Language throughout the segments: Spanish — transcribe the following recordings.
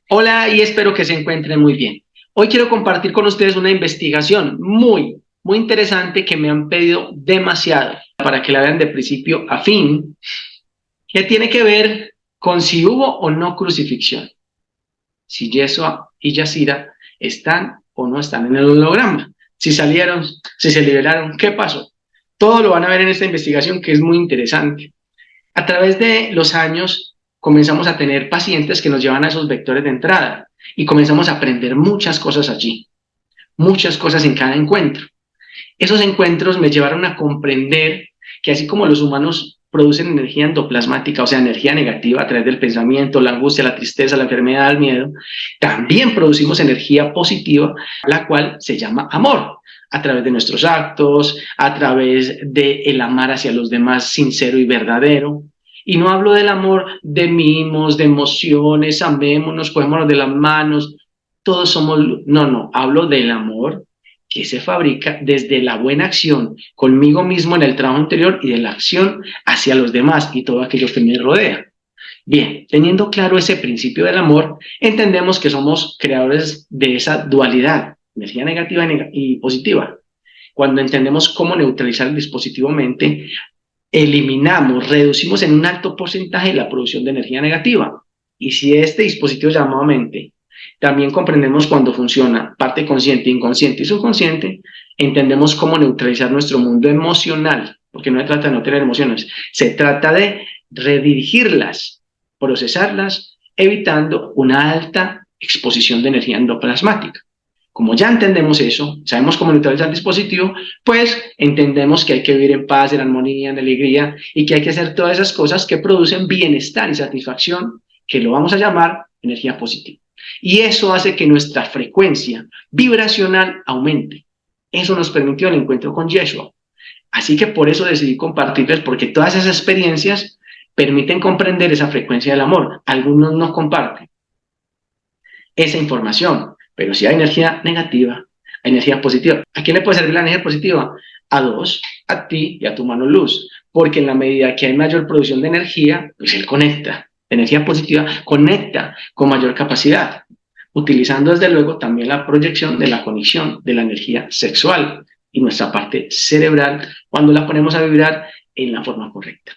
Hola y espero que se encuentren muy bien. Hoy quiero compartir con ustedes una investigación muy interesante que me han pedido demasiado para que la vean de principio a fin, que tiene que ver con si hubo o no crucifixión, si Yeshua y Yasira están o no están en el holograma, si salieron, si se liberaron, qué pasó. Todo lo van a ver en esta investigación que es muy interesante. A través de los años comenzamos a tener pacientes que nos llevan a esos vectores de entrada y comenzamos a aprender muchas cosas allí, muchas cosas en cada encuentro. Esos encuentros me llevaron a comprender que así como los humanos producen energía endoplasmática, o sea, energía negativa a través del pensamiento, la angustia, la tristeza, la enfermedad, el miedo, también producimos energía positiva, la cual se llama amor, a través de nuestros actos, a través de el amar hacia los demás sincero y verdadero. Y no hablo del amor de mimos, de emociones, amémonos, cogémonos de las manos, todos somos, no, hablo del amor que se fabrica desde la buena acción conmigo mismo en el trabajo interior y de la acción hacia los demás y todo aquello que me rodea. Bien, teniendo claro ese principio del amor, entendemos que somos creadores de esa dualidad, energía negativa y positiva. Cuando entendemos cómo neutralizar el dispositivo mente, eliminamos, reducimos en un alto porcentaje la producción de energía negativa. Y si este dispositivo llamado mente también comprendemos cuando funciona parte consciente, inconsciente y subconsciente, entendemos cómo neutralizar nuestro mundo emocional, porque no se trata de no tener emociones, se trata de redirigirlas, procesarlas, evitando una alta exposición de energía endoplasmática. Como ya entendemos eso, sabemos cómo neutralizar el dispositivo, pues entendemos que hay que vivir en paz, en armonía, en alegría y que hay que hacer todas esas cosas que producen bienestar y satisfacción, que lo vamos a llamar energía positiva. Y eso hace que nuestra frecuencia vibracional aumente. Eso nos permitió el encuentro con Yeshua. Así que por eso decidí compartirles, porque todas esas experiencias permiten comprender esa frecuencia del amor. Algunos no comparten esa información, pero si hay energía negativa, hay energía positiva. ¿A quién le puede servir la energía positiva? A dos, a ti y a tu mano luz, porque en la medida que hay mayor producción de energía, pues él conecta. La energía positiva conecta con mayor capacidad, utilizando desde luego también la proyección de la conexión de la energía sexual y nuestra parte cerebral cuando la ponemos a vibrar en la forma correcta.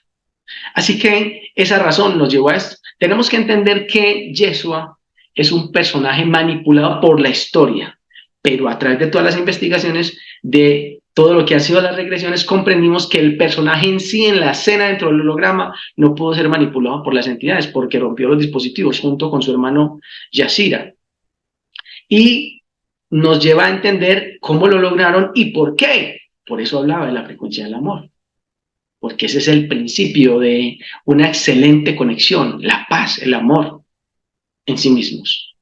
Así que esa razón nos llevó a esto. Tenemos que entender que Yeshua es un personaje manipulado por la historia, pero a través de todas las investigaciones de todo lo que han sido las regresiones, comprendimos que el personaje en sí, en la escena dentro del holograma, no pudo ser manipulado por las entidades porque rompió los dispositivos junto con su hermano Yasira. Y nos lleva a entender cómo lo lograron y por qué. Por eso hablaba de la frecuencia del amor, porque ese es el principio de una excelente conexión, la paz, el amor en sí mismos.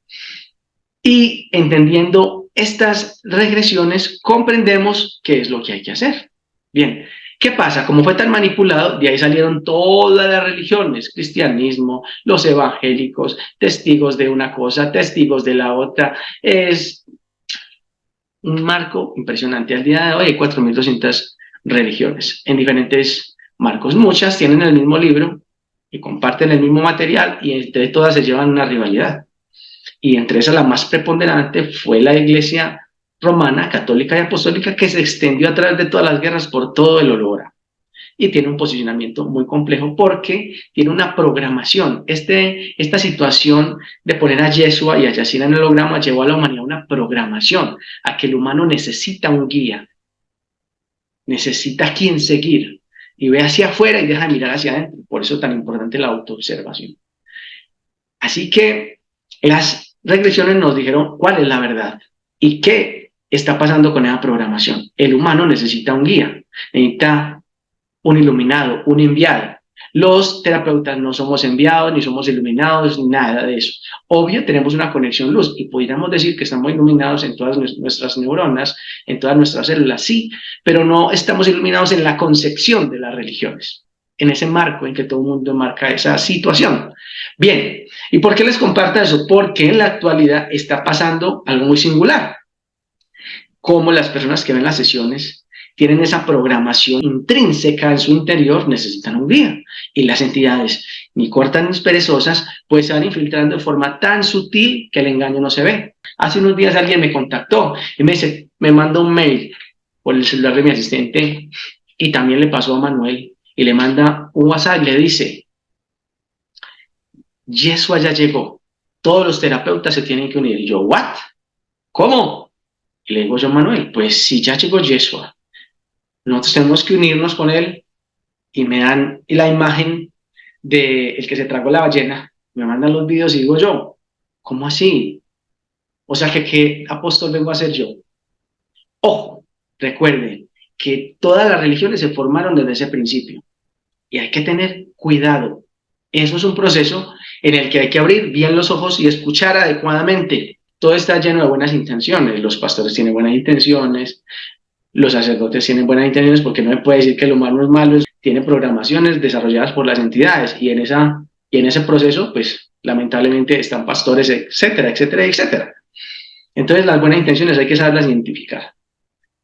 Y entendiendo estas regresiones, comprendemos qué es lo que hay que hacer. Bien, ¿qué pasa? Como fue tan manipulado, de ahí salieron todas las religiones, cristianismo, los evangélicos, testigos de una cosa, testigos de la otra. Es un marco impresionante. Al día de hoy hay 4.200 religiones en diferentes marcos. Muchas tienen el mismo libro y comparten el mismo material y entre todas se llevan una rivalidad. Y entre esas la más preponderante fue la Iglesia romana, católica y apostólica, que se extendió a través de todas las guerras por todo el holograma. Y tiene un posicionamiento muy complejo porque tiene una programación. Esta situación de poner a Yeshua y a Yasira en el holograma llevó a la humanidad a una programación, a que el humano necesita un guía, necesita a quien seguir y ve hacia afuera y deja de mirar hacia adentro. Por eso es tan importante la autoobservación. Así que las regresiones nos dijeron cuál es la verdad y qué está pasando con esa programación. El humano necesita un guía, necesita un iluminado, un enviado. Los terapeutas no somos enviados, ni somos iluminados, ni nada de eso. Obvio, tenemos una conexión luz y podríamos decir que estamos iluminados en todas nuestras neuronas, en todas nuestras células, sí, pero no estamos iluminados en la concepción de las religiones, en ese marco en que todo el mundo marca esa situación. Bien, ¿y por qué les comparto eso? Porque en la actualidad está pasando algo muy singular. Como las personas que ven las sesiones tienen esa programación intrínseca en su interior, necesitan un guía. Y las entidades ni cortas ni perezosas, pues se van infiltrando de forma tan sutil que el engaño no se ve. Hace unos días alguien me contactó y me dice, me manda un mail por el celular de mi asistente y también le pasó a Manuel y le manda un WhatsApp y le dice, Yeshua ya llegó, todos los terapeutas se tienen que unir. Y yo, ¿what? ¿Cómo? Y le digo yo, Manuel, pues si ya llegó Yeshua, nosotros tenemos que unirnos con él y me dan la imagen de el que se tragó la ballena, me mandan los videos y digo yo, ¿cómo así? O sea, que ¿qué apóstol vengo a ser yo? Ojo, recuerden que todas las religiones se formaron desde ese principio y hay que tener cuidado. Eso es un proceso en el que hay que abrir bien los ojos y escuchar adecuadamente. Todo está lleno de buenas intenciones. Los pastores tienen buenas intenciones, los sacerdotes tienen buenas intenciones, porque no me puede decir que el humano es malo. Tiene programaciones desarrolladas por las entidades y en ese proceso, pues lamentablemente están pastores, etcétera, etcétera, etcétera. Entonces las buenas intenciones hay que saberlas identificar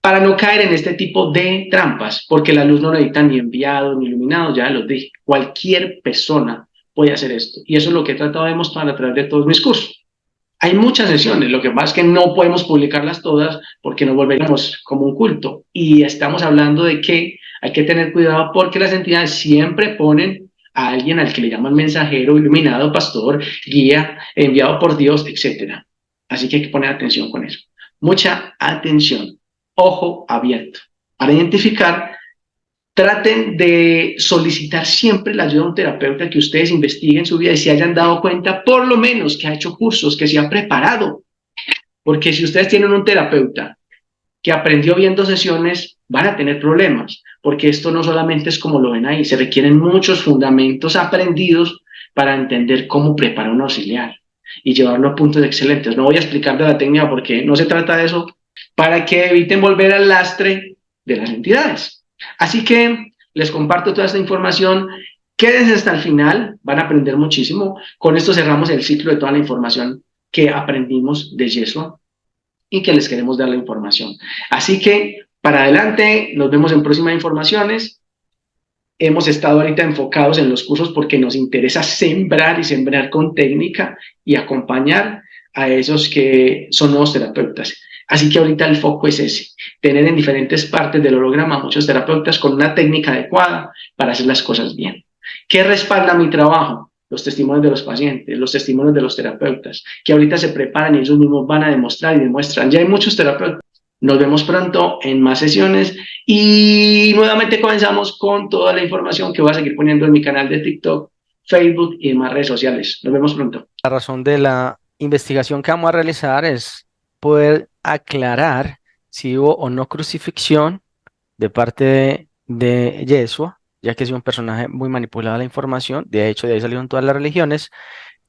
para no caer en este tipo de trampas, porque la luz no necesita ni enviado ni iluminado, ya los dije. Cualquier persona puede hacer esto. Y eso es lo que he tratado de mostrar a través de todos mis cursos. Hay muchas sesiones, lo que pasa es que no podemos publicarlas todas porque nos volveríamos como un culto. Y estamos hablando de que hay que tener cuidado porque las entidades siempre ponen a alguien al que le llaman mensajero, iluminado, pastor, guía, enviado por Dios, etc. Así que hay que poner atención con eso. Mucha atención, ojo abierto. Para identificar, traten de solicitar siempre la ayuda de un terapeuta, que ustedes investiguen su vida y se hayan dado cuenta, por lo menos, que ha hecho cursos, que se ha preparado. Porque si ustedes tienen un terapeuta que aprendió viendo sesiones, van a tener problemas, porque esto no solamente es como lo ven ahí, se requieren muchos fundamentos aprendidos para entender cómo preparar un auxiliar y llevarlo a puntos excelentes. No voy a explicar de la técnica porque no se trata de eso, para que eviten volver al lastre de las entidades. Así que les comparto toda esta información. Quédense hasta el final, van a aprender muchísimo. Con esto cerramos el ciclo de toda la información que aprendimos de Yeshua y que les queremos dar la información. Así que para adelante, nos vemos en próximas informaciones. Hemos estado ahorita enfocados en los cursos porque nos interesa sembrar y sembrar con técnica y acompañar a esos que son nuevos terapeutas. Así que ahorita el foco es ese, tener en diferentes partes del holograma muchos terapeutas con una técnica adecuada para hacer las cosas bien. ¿Qué respalda mi trabajo? Los testimonios de los pacientes, los testimonios de los terapeutas, que ahorita se preparan y ellos mismos van a demostrar y demuestran. Ya hay muchos terapeutas. Nos vemos pronto en más sesiones y nuevamente comenzamos con toda la información que voy a seguir poniendo en mi canal de TikTok, Facebook y demás redes sociales. Nos vemos pronto. La razón de la investigación que vamos a realizar es poder aclarar si hubo o no crucifixión de parte de Yeshua, ya que es un personaje muy manipulado a la información. De hecho, de ahí salieron todas las religiones,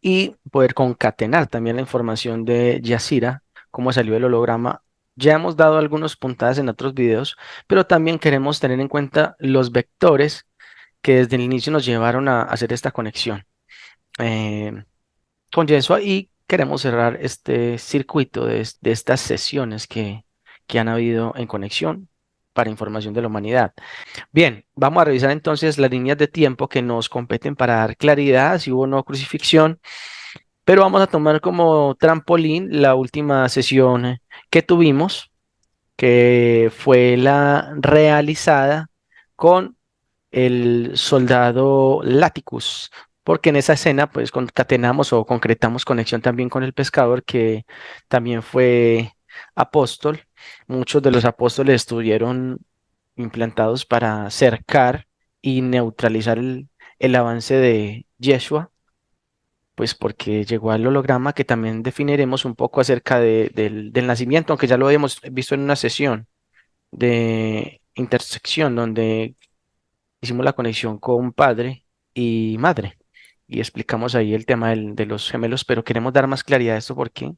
y poder concatenar también la información de Yasira, cómo salió el holograma. Ya hemos dado algunos puntadas en otros videos, pero también queremos tener en cuenta los vectores que desde el inicio nos llevaron a hacer esta conexión con Yeshua, y queremos cerrar este circuito de estas sesiones que han habido en conexión para información de la humanidad. Bien, vamos a revisar entonces las líneas de tiempo que nos competen para dar claridad si hubo o no crucifixión, pero vamos a tomar como trampolín la última sesión que tuvimos, que fue la realizada con el soldado Laticus, porque en esa escena pues concatenamos o concretamos conexión también con el pescador, que también fue apóstol. Muchos de los apóstoles estuvieron implantados para cercar y neutralizar el avance de Yeshua, pues porque llegó al holograma, que también definiremos un poco acerca del nacimiento, aunque ya lo habíamos visto en una sesión de intersección donde hicimos la conexión con padre y madre y explicamos ahí el tema de los gemelos, pero queremos dar más claridad a esto porque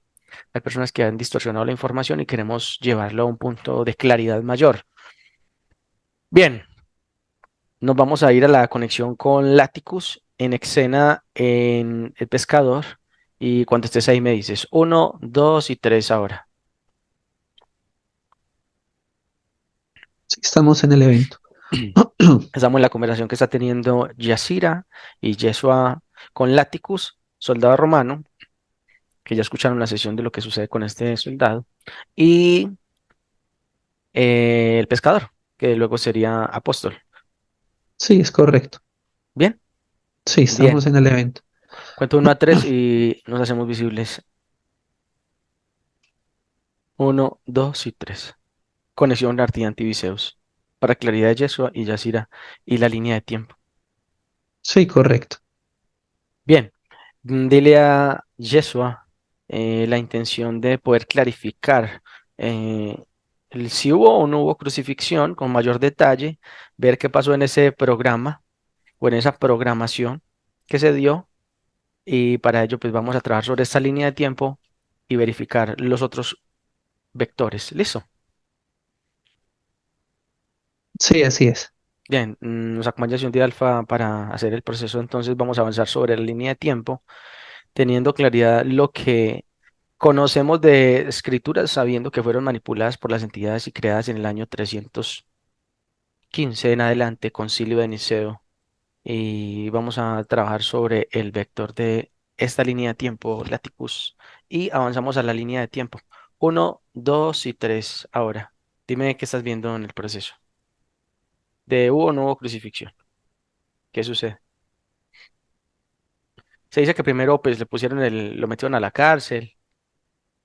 hay personas que han distorsionado la información y queremos llevarlo a un punto de claridad mayor. Bien, nos vamos a ir a la conexión con Laticus en escena en el pescador, y cuando estés ahí me dices 1, 2 y 3 ahora. Sí, estamos en el evento. Estamos en la conversación que está teniendo Yasira y Yeshua con Láticus, soldado romano, que ya escucharon la sesión de lo que sucede con este soldado, y el pescador, que luego sería apóstol. Sí, es correcto. Bien, Sí, bien. estamos en el evento. Cuento 1 a 3 y nos hacemos visibles. 1, 2 y 3. Conexión Arti Antiviseus. Para claridad de Yeshua y Yasira y la línea de tiempo. Sí, correcto. Bien, dile a Yeshua la intención de poder clarificar eh, si hubo o no hubo crucifixión con mayor detalle, ver qué pasó en ese programa o en esa programación que se dio. Y para ello, pues vamos a trabajar sobre esta línea de tiempo y verificar los otros vectores. ¿Listo? Sí, así es. Bien, nos acompaña Sion de Alfa para hacer el proceso. Entonces vamos a avanzar sobre la línea de tiempo, teniendo claridad lo que conocemos de escrituras, sabiendo que fueron manipuladas por las entidades y creadas en el año 315 en adelante, Concilio de Niceo. Y vamos a trabajar sobre el vector de esta línea de tiempo, Laticus. Y avanzamos a la línea de tiempo. 1, 2 y 3. Ahora, dime qué estás viendo en el proceso. De hubo o no hubo crucifixión. ¿Qué sucede? Se dice que primero pues le pusieron lo metieron a la cárcel,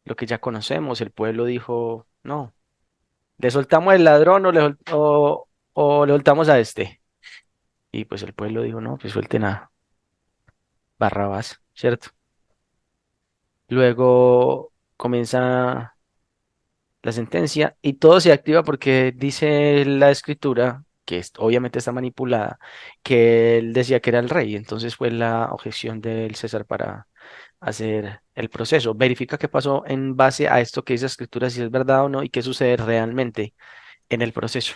lo que ya conocemos. El pueblo dijo, no, ¿le soltamos el ladrón o le soltamos a este? Y pues el pueblo dijo, no, pues suelten a Barrabás, ¿cierto? Luego comienza la sentencia y todo se activa porque dice la escritura, que obviamente está manipulada, que él decía que era el rey. Entonces fue la objeción del César para hacer el proceso. Verifica qué pasó en base a esto que dice la escritura, si es verdad o no y qué sucede realmente en el proceso.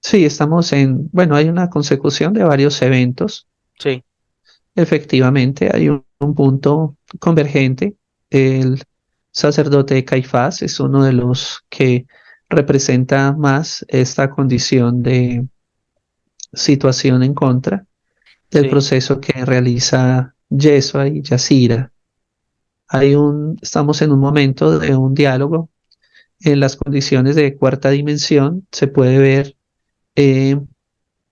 Sí, estamos en, bueno, hay una consecución de varios eventos. Sí, Efectivamente, hay un punto convergente. El sacerdote Caifás es uno de los que representa más esta condición de situación en contra del sí, proceso que realiza Yeshua y Yasira. Estamos en un momento de un diálogo. En las condiciones de cuarta dimensión se puede ver eh,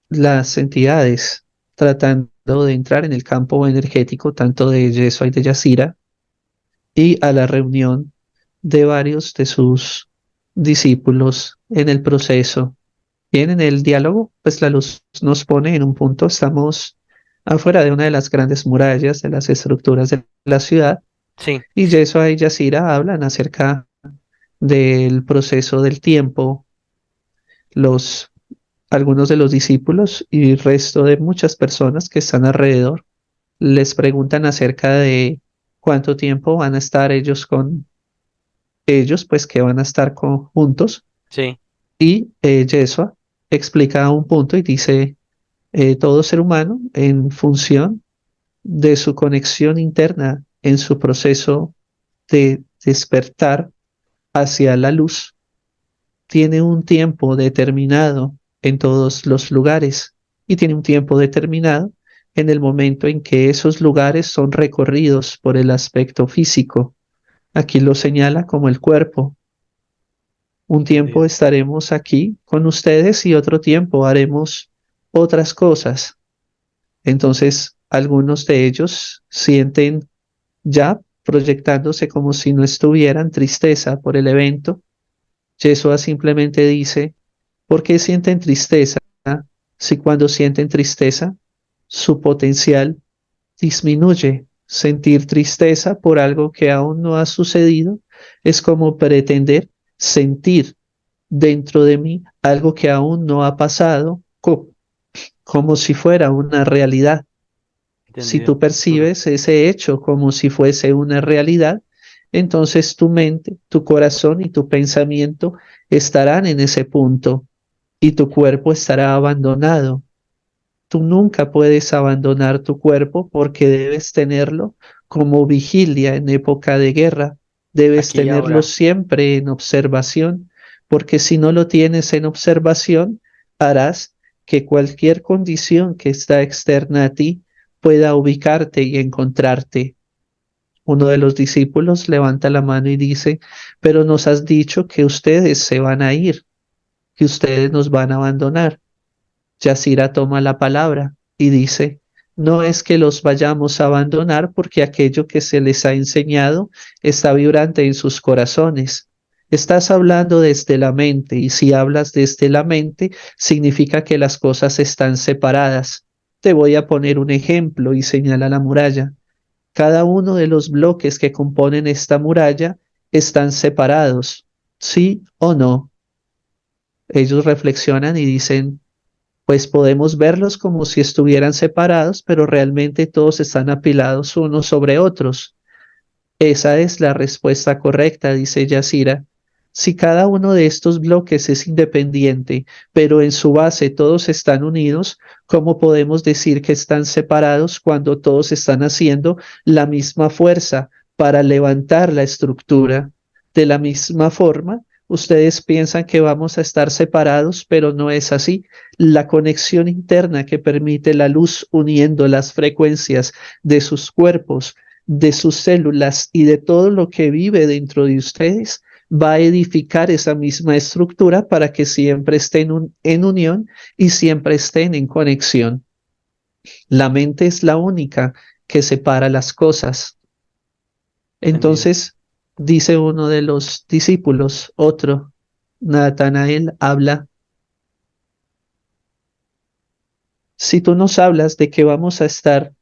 las entidades tratando de entrar en el campo energético tanto de Yeshua y de Yasira y a la reunión de varios de sus discípulos en el proceso. Bien, en el diálogo, pues la luz nos pone en un punto, estamos afuera de una de las grandes murallas de las estructuras de la ciudad sí, y Yeshua y Yasira hablan acerca del proceso del tiempo, los algunos de los discípulos y el resto de muchas personas que están alrededor les preguntan acerca de cuánto tiempo van a estar ellos con ellos, pues que van a estar juntos. sí, Y Yeshua explica un punto y dice, todo ser humano en función de su conexión interna en su proceso de despertar hacia la luz, tiene un tiempo determinado en todos los lugares y tiene un tiempo determinado en el momento en que esos lugares son recorridos por el aspecto físico. Aquí lo señala como el cuerpo. Un sí, tiempo estaremos aquí con ustedes y otro tiempo haremos otras cosas. Entonces, algunos de ellos sienten ya proyectándose como si no estuvieran tristeza por el evento. Yeshua simplemente dice, ¿por qué sienten tristeza si cuando sienten tristeza su potencial disminuye? Sentir tristeza por algo que aún no ha sucedido es como pretender sentir dentro de mí algo que aún no ha pasado, como si fuera una realidad. Si entendido. tú percibes ese hecho como si fuese una realidad, entonces tu mente, tu corazón y tu pensamiento estarán en ese punto y tu cuerpo estará abandonado. Tú nunca puedes abandonar tu cuerpo porque debes tenerlo como vigilia en época de guerra. Debes Aquí y tenerlo ahora. siempre en observación, porque si no lo tienes en observación, harás que cualquier condición que está externa a ti pueda ubicarte y encontrarte. Uno de los discípulos levanta la mano y dice, pero nos has dicho que ustedes se van a ir, que ustedes nos van a abandonar. Yasira toma la palabra y dice, no es que los vayamos a abandonar porque aquello que se les ha enseñado está vibrante en sus corazones. Estás hablando desde la mente y si hablas desde la mente significa que las cosas están separadas. Te voy a poner un ejemplo y señala la muralla. Cada uno de los bloques que componen esta muralla están separados, ¿sí o no? Ellos reflexionan y dicen, pues podemos verlos como si estuvieran separados, pero realmente todos están apilados unos sobre otros. Esa es la respuesta correcta, dice Yasira. Si cada uno de estos bloques es independiente, pero en su base todos están unidos, ¿cómo podemos decir que están separados cuando todos están haciendo la misma fuerza para levantar la estructura? De la misma forma, ustedes piensan que vamos a estar separados, pero no es así. La conexión interna que permite la luz uniendo las frecuencias de sus cuerpos, de sus células y de todo lo que vive dentro de ustedes, va a edificar esa misma estructura para que siempre estén en unión y siempre estén en conexión. La mente es la única que separa las cosas. Entonces, dice uno de los discípulos, otro, Natanael habla, si tú nos hablas de que vamos a estar,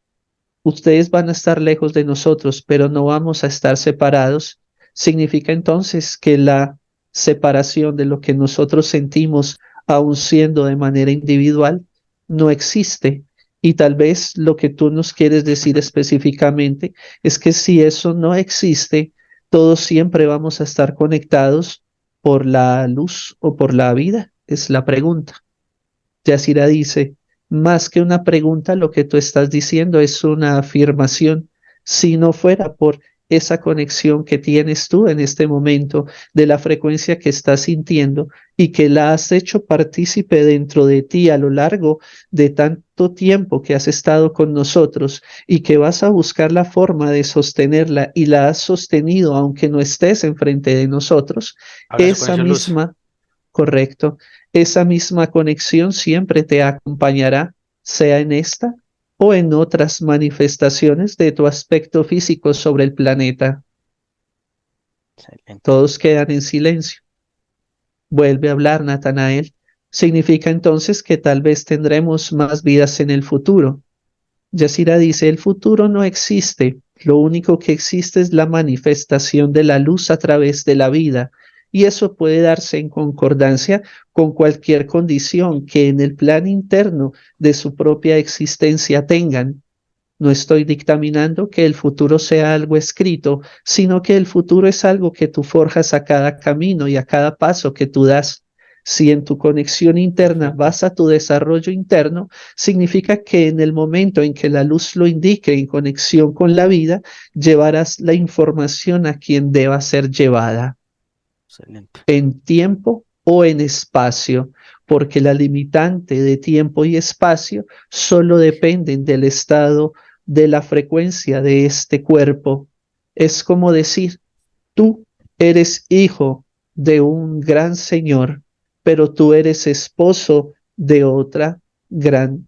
ustedes van a estar lejos de nosotros, pero no vamos a estar separados, significa entonces que la separación de lo que nosotros sentimos, aun siendo de manera individual, no existe. Y tal vez lo que tú nos quieres decir específicamente es que si eso no existe, todos siempre vamos a estar conectados por la luz o por la vida, es la pregunta. Yasira dice, más que una pregunta, lo que tú estás diciendo es una afirmación. Si no fuera por esa conexión que tienes tú en este momento de la frecuencia que estás sintiendo y que la has hecho partícipe dentro de ti a lo largo de tanto tiempo que has estado con nosotros y que vas a buscar la forma de sostenerla y la has sostenido aunque no estés enfrente de nosotros, esa misma, correcto, esa misma conexión siempre te acompañará, sea en esta o en otras manifestaciones de tu aspecto físico sobre el planeta. Excelente. Todos quedan en silencio. Vuelve a hablar Natanael. Significa entonces que tal vez tendremos más vidas en el futuro. Yasira dice, el futuro no existe. Lo único que existe es la manifestación de la luz a través de la vida. Y eso puede darse en concordancia con cualquier condición que en el plan interno de su propia existencia tengan. No estoy dictaminando que el futuro sea algo escrito, sino que el futuro es algo que tú forjas a cada camino y a cada paso que tú das. Si en tu conexión interna vas a tu desarrollo interno, significa que en el momento en que la luz lo indique en conexión con la vida, llevarás la información a quien deba ser llevada. Excelente. En tiempo o en espacio, porque la limitante de tiempo y espacio solo dependen del estado de la frecuencia de este cuerpo. Es como decir, tú eres hijo de un gran señor, pero tú eres esposo de otra gran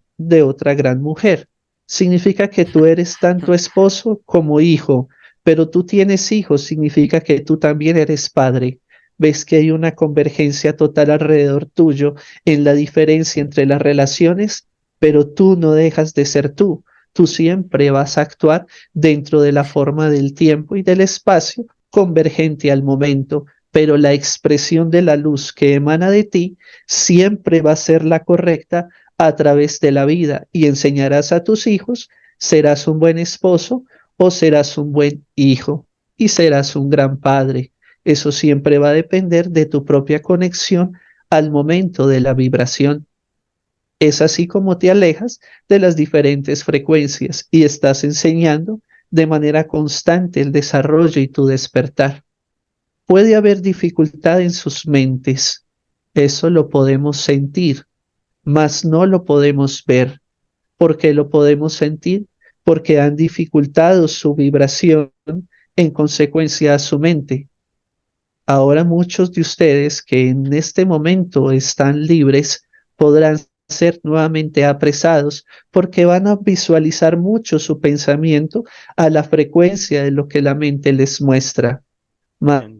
mujer. Significa que tú eres tanto esposo como hijo, pero tú tienes hijos, significa que tú también eres padre. Ves que hay una convergencia total alrededor tuyo en la diferencia entre las relaciones, pero tú no dejas de ser tú. Tú siempre vas a actuar dentro de la forma del tiempo y del espacio convergente al momento, pero la expresión de la luz que emana de ti siempre va a ser la correcta a través de la vida y enseñarás a tus hijos, serás un buen esposo o serás un buen hijo y serás un gran padre. Eso siempre va a depender de tu propia conexión al momento de la vibración. Es así como te alejas de las diferentes frecuencias y estás enseñando de manera constante el desarrollo y tu despertar. Puede haber dificultad en sus mentes, eso lo podemos sentir, mas no lo podemos ver. ¿Porque lo podemos sentir? Porque han dificultado su vibración en consecuencia a su mente. Ahora muchos de ustedes que en este momento están libres podrán ser nuevamente apresados porque van a visualizar mucho su pensamiento a la frecuencia de lo que la mente les muestra.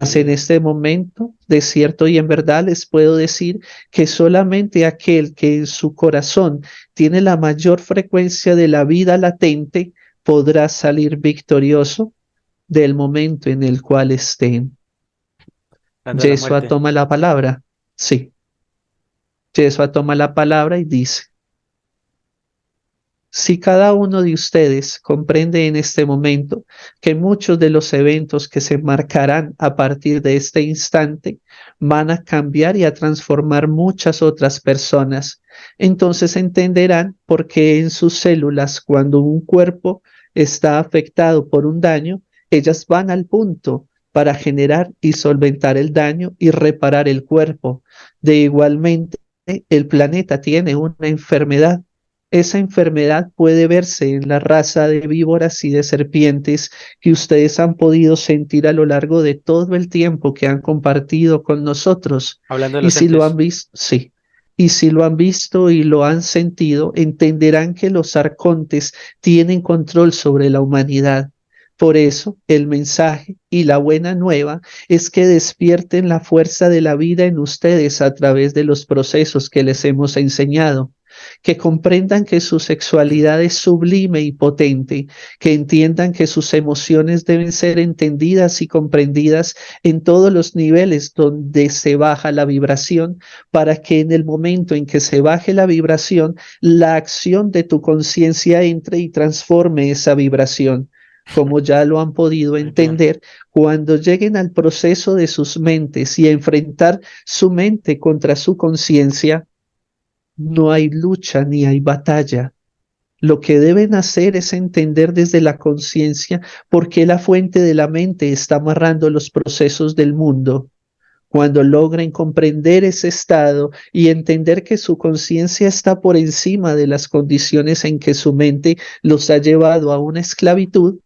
Mas en Entendido. este momento, de cierto y en verdad les puedo decir que solamente aquel que en su corazón tiene la mayor frecuencia de la vida latente podrá salir victorioso del momento en el cual estén. Hablando de la Yeshua muerte. toma la palabra. Sí, Yeshua toma la palabra y dice, si cada uno de ustedes comprende en este momento que muchos de los eventos que se marcarán a partir de este instante van a cambiar y a transformar muchas otras personas, entonces entenderán por qué en sus células, cuando un cuerpo está afectado por un daño, ellas van al punto para generar y solventar el daño y reparar el cuerpo. De igualmente, el planeta tiene una enfermedad. Esa enfermedad puede verse en la raza de víboras y de serpientes que ustedes han podido sentir a lo largo de todo el tiempo que han compartido con nosotros. Hablando de Y los si lo han entes. visto, sí. Y si lo han visto y lo han sentido, entenderán que los arcontes tienen control sobre la humanidad. Por eso, el mensaje y la buena nueva es que despierten la fuerza de la vida en ustedes a través de los procesos que les hemos enseñado, que comprendan que su sexualidad es sublime y potente, que entiendan que sus emociones deben ser entendidas y comprendidas en todos los niveles donde se baja la vibración, para que en el momento en que se baje la vibración, la acción de tu conciencia entre y transforme esa vibración. Como ya lo han podido Muy bien. entender, cuando lleguen al proceso de sus mentes y a enfrentar su mente contra su conciencia, no hay lucha ni hay batalla. Lo que deben hacer es entender desde la conciencia por qué la fuente de la mente está amarrando los procesos del mundo. Cuando logren comprender ese estado y entender que su conciencia está por encima de las condiciones en que su mente los ha llevado a una esclavitud,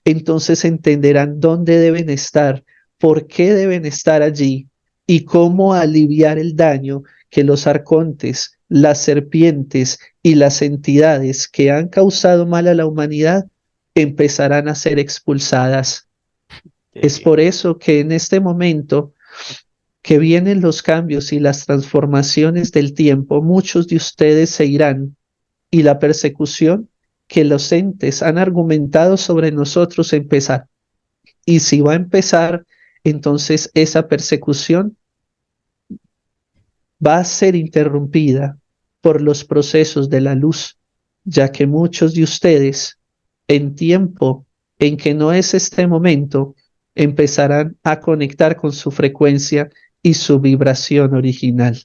entonces entenderán dónde deben estar, por qué deben estar allí y cómo aliviar el daño que los arcontes, las serpientes y las entidades que han causado mal a la humanidad empezarán a ser expulsadas. Qué Es bien. por eso que en este momento que vienen los cambios y las transformaciones del tiempo, muchos de ustedes se irán y la persecución que los entes han argumentado sobre nosotros empezará. Y si va a empezar, entonces esa persecución va a ser interrumpida por los procesos de la luz, ya que muchos de ustedes, en tiempo en que no es este momento, empezarán a conectar con su frecuencia y su vibración original.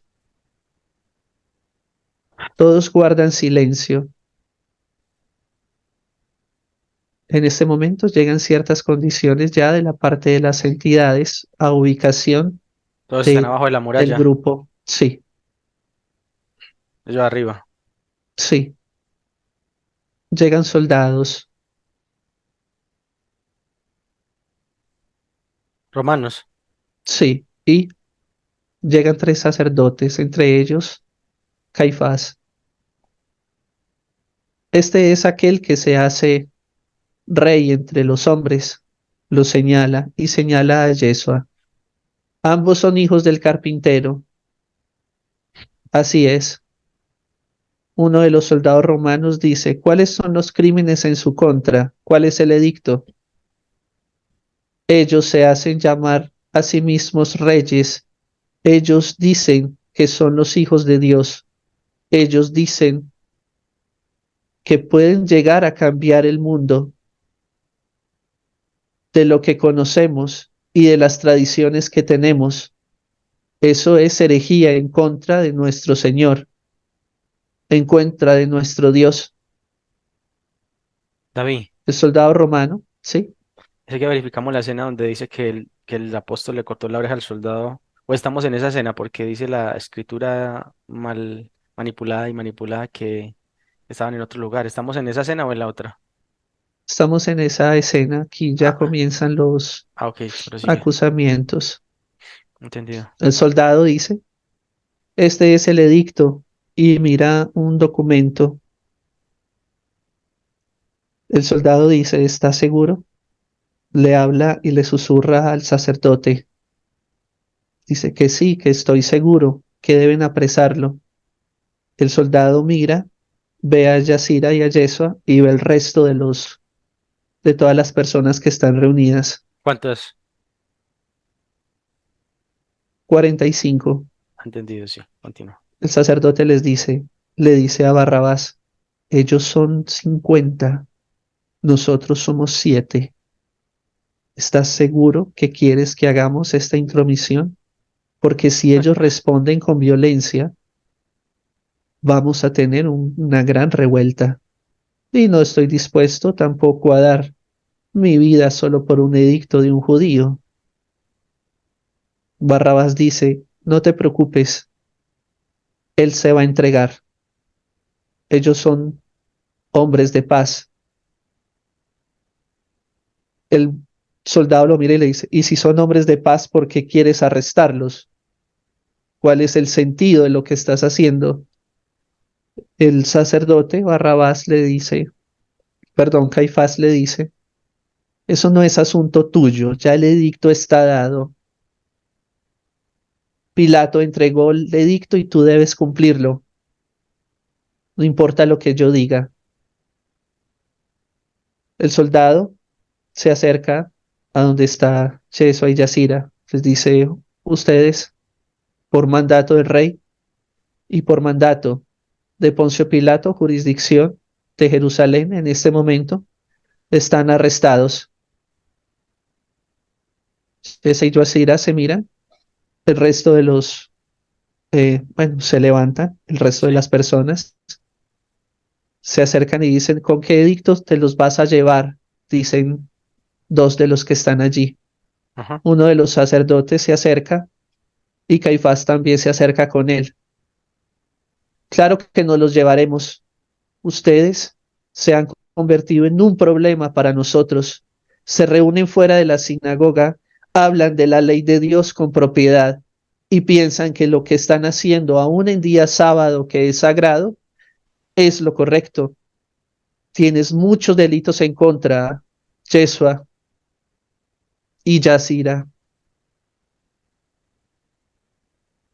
Todos guardan silencio. En este momento llegan ciertas condiciones ya de la parte de las entidades a ubicación Todos están de, abajo de la del muralla. grupo. Sí, Yo arriba. sí. Llegan soldados. Romanos. Sí. Y llegan tres sacerdotes, entre ellos Caifás. Este es aquel que se hace rey entre los hombres. Lo señala y señala a Yeshua. Ambos son hijos del carpintero. Así es. Uno de los soldados romanos dice, ¿cuáles son los crímenes en su contra? ¿Cuál es el edicto? Ellos se hacen llamar a sí mismos reyes. Ellos dicen que son los hijos de Dios. Ellos dicen que pueden llegar a cambiar el mundo de lo que conocemos y de las tradiciones que tenemos. Eso es herejía en contra de nuestro Señor, en contra de nuestro Dios. David. El soldado romano, ¿sí? Ese que verificamos la escena donde dice que el apóstol le cortó la oreja al soldado. O estamos en esa escena porque dice la escritura mal. manipulada y manipulada que estaban en otro lugar. ¿Estamos en esa escena o en la otra? Estamos en esa escena, aquí ya Ah, comienzan los ok, prosigue. acusamientos. Entendido. El soldado dice, este es el edicto, y mira un documento. El soldado dice, ¿está seguro? Le habla y le susurra al sacerdote. Dice que sí, que estoy seguro, que deben apresarlo. El soldado mira, ve a Yasira y a Yesua y ve el resto de todas las personas que están reunidas. ¿Cuántos? 45. Entendido, sí. Continúa. El sacerdote le dice a Barrabás, ellos son 50, nosotros somos 7. ¿Estás seguro que quieres que hagamos esta intromisión? Porque si ellos responden con violencia, vamos a tener una gran revuelta. Y no estoy dispuesto tampoco a dar mi vida solo por un edicto de un judío. Barrabás dice, no te preocupes, él se va a entregar. Ellos son hombres de paz. El soldado lo mira y le dice, ¿y si son hombres de paz, por qué quieres arrestarlos? ¿Cuál es el sentido de lo que estás haciendo? El sacerdote Barrabás le dice, perdón, Caifás le dice, eso no es asunto tuyo, ya el edicto está dado. Pilato entregó el edicto y tú debes cumplirlo, no importa lo que yo diga. El soldado se acerca a donde está Yesua y Yasira, les dice, ustedes, por mandato del rey y por mandato de Poncio Pilato, jurisdicción de Jerusalén, en este momento, están arrestados. Yesua y Yasira se miran, el resto de bueno, se levantan, el resto de Sí. las personas se acercan y dicen, ¿con qué edictos te los vas a llevar? Dicen dos de los que están allí. Ajá. Uno de los sacerdotes se acerca y Caifás también se acerca con él. Claro que nos los llevaremos. Ustedes se han convertido en un problema para nosotros. Se reúnen fuera de la sinagoga, hablan de la ley de Dios con propiedad y piensan que lo que están haciendo aún en día sábado, que es sagrado, es lo correcto. Tienes muchos delitos en contra, Yeshua y Yasira.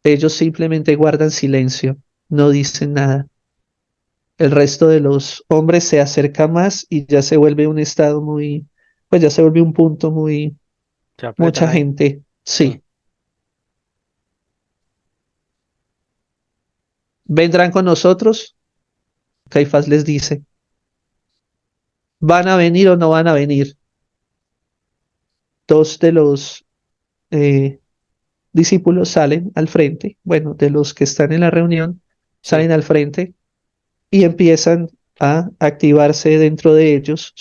Ellos simplemente guardan silencio, no dicen nada. El resto de los hombres se acerca más y ya se vuelve un estado muy, pues ya se vuelve un punto muy, Se apretan mucha ahí. gente, Sí. sí. ¿Vendrán con nosotros? Caifás les dice, ¿van a venir o no van a venir? Dos de los eh, discípulos salen al frente, bueno, de los que están en la reunión, Sí. salen al frente y empiezan a activarse dentro de ellos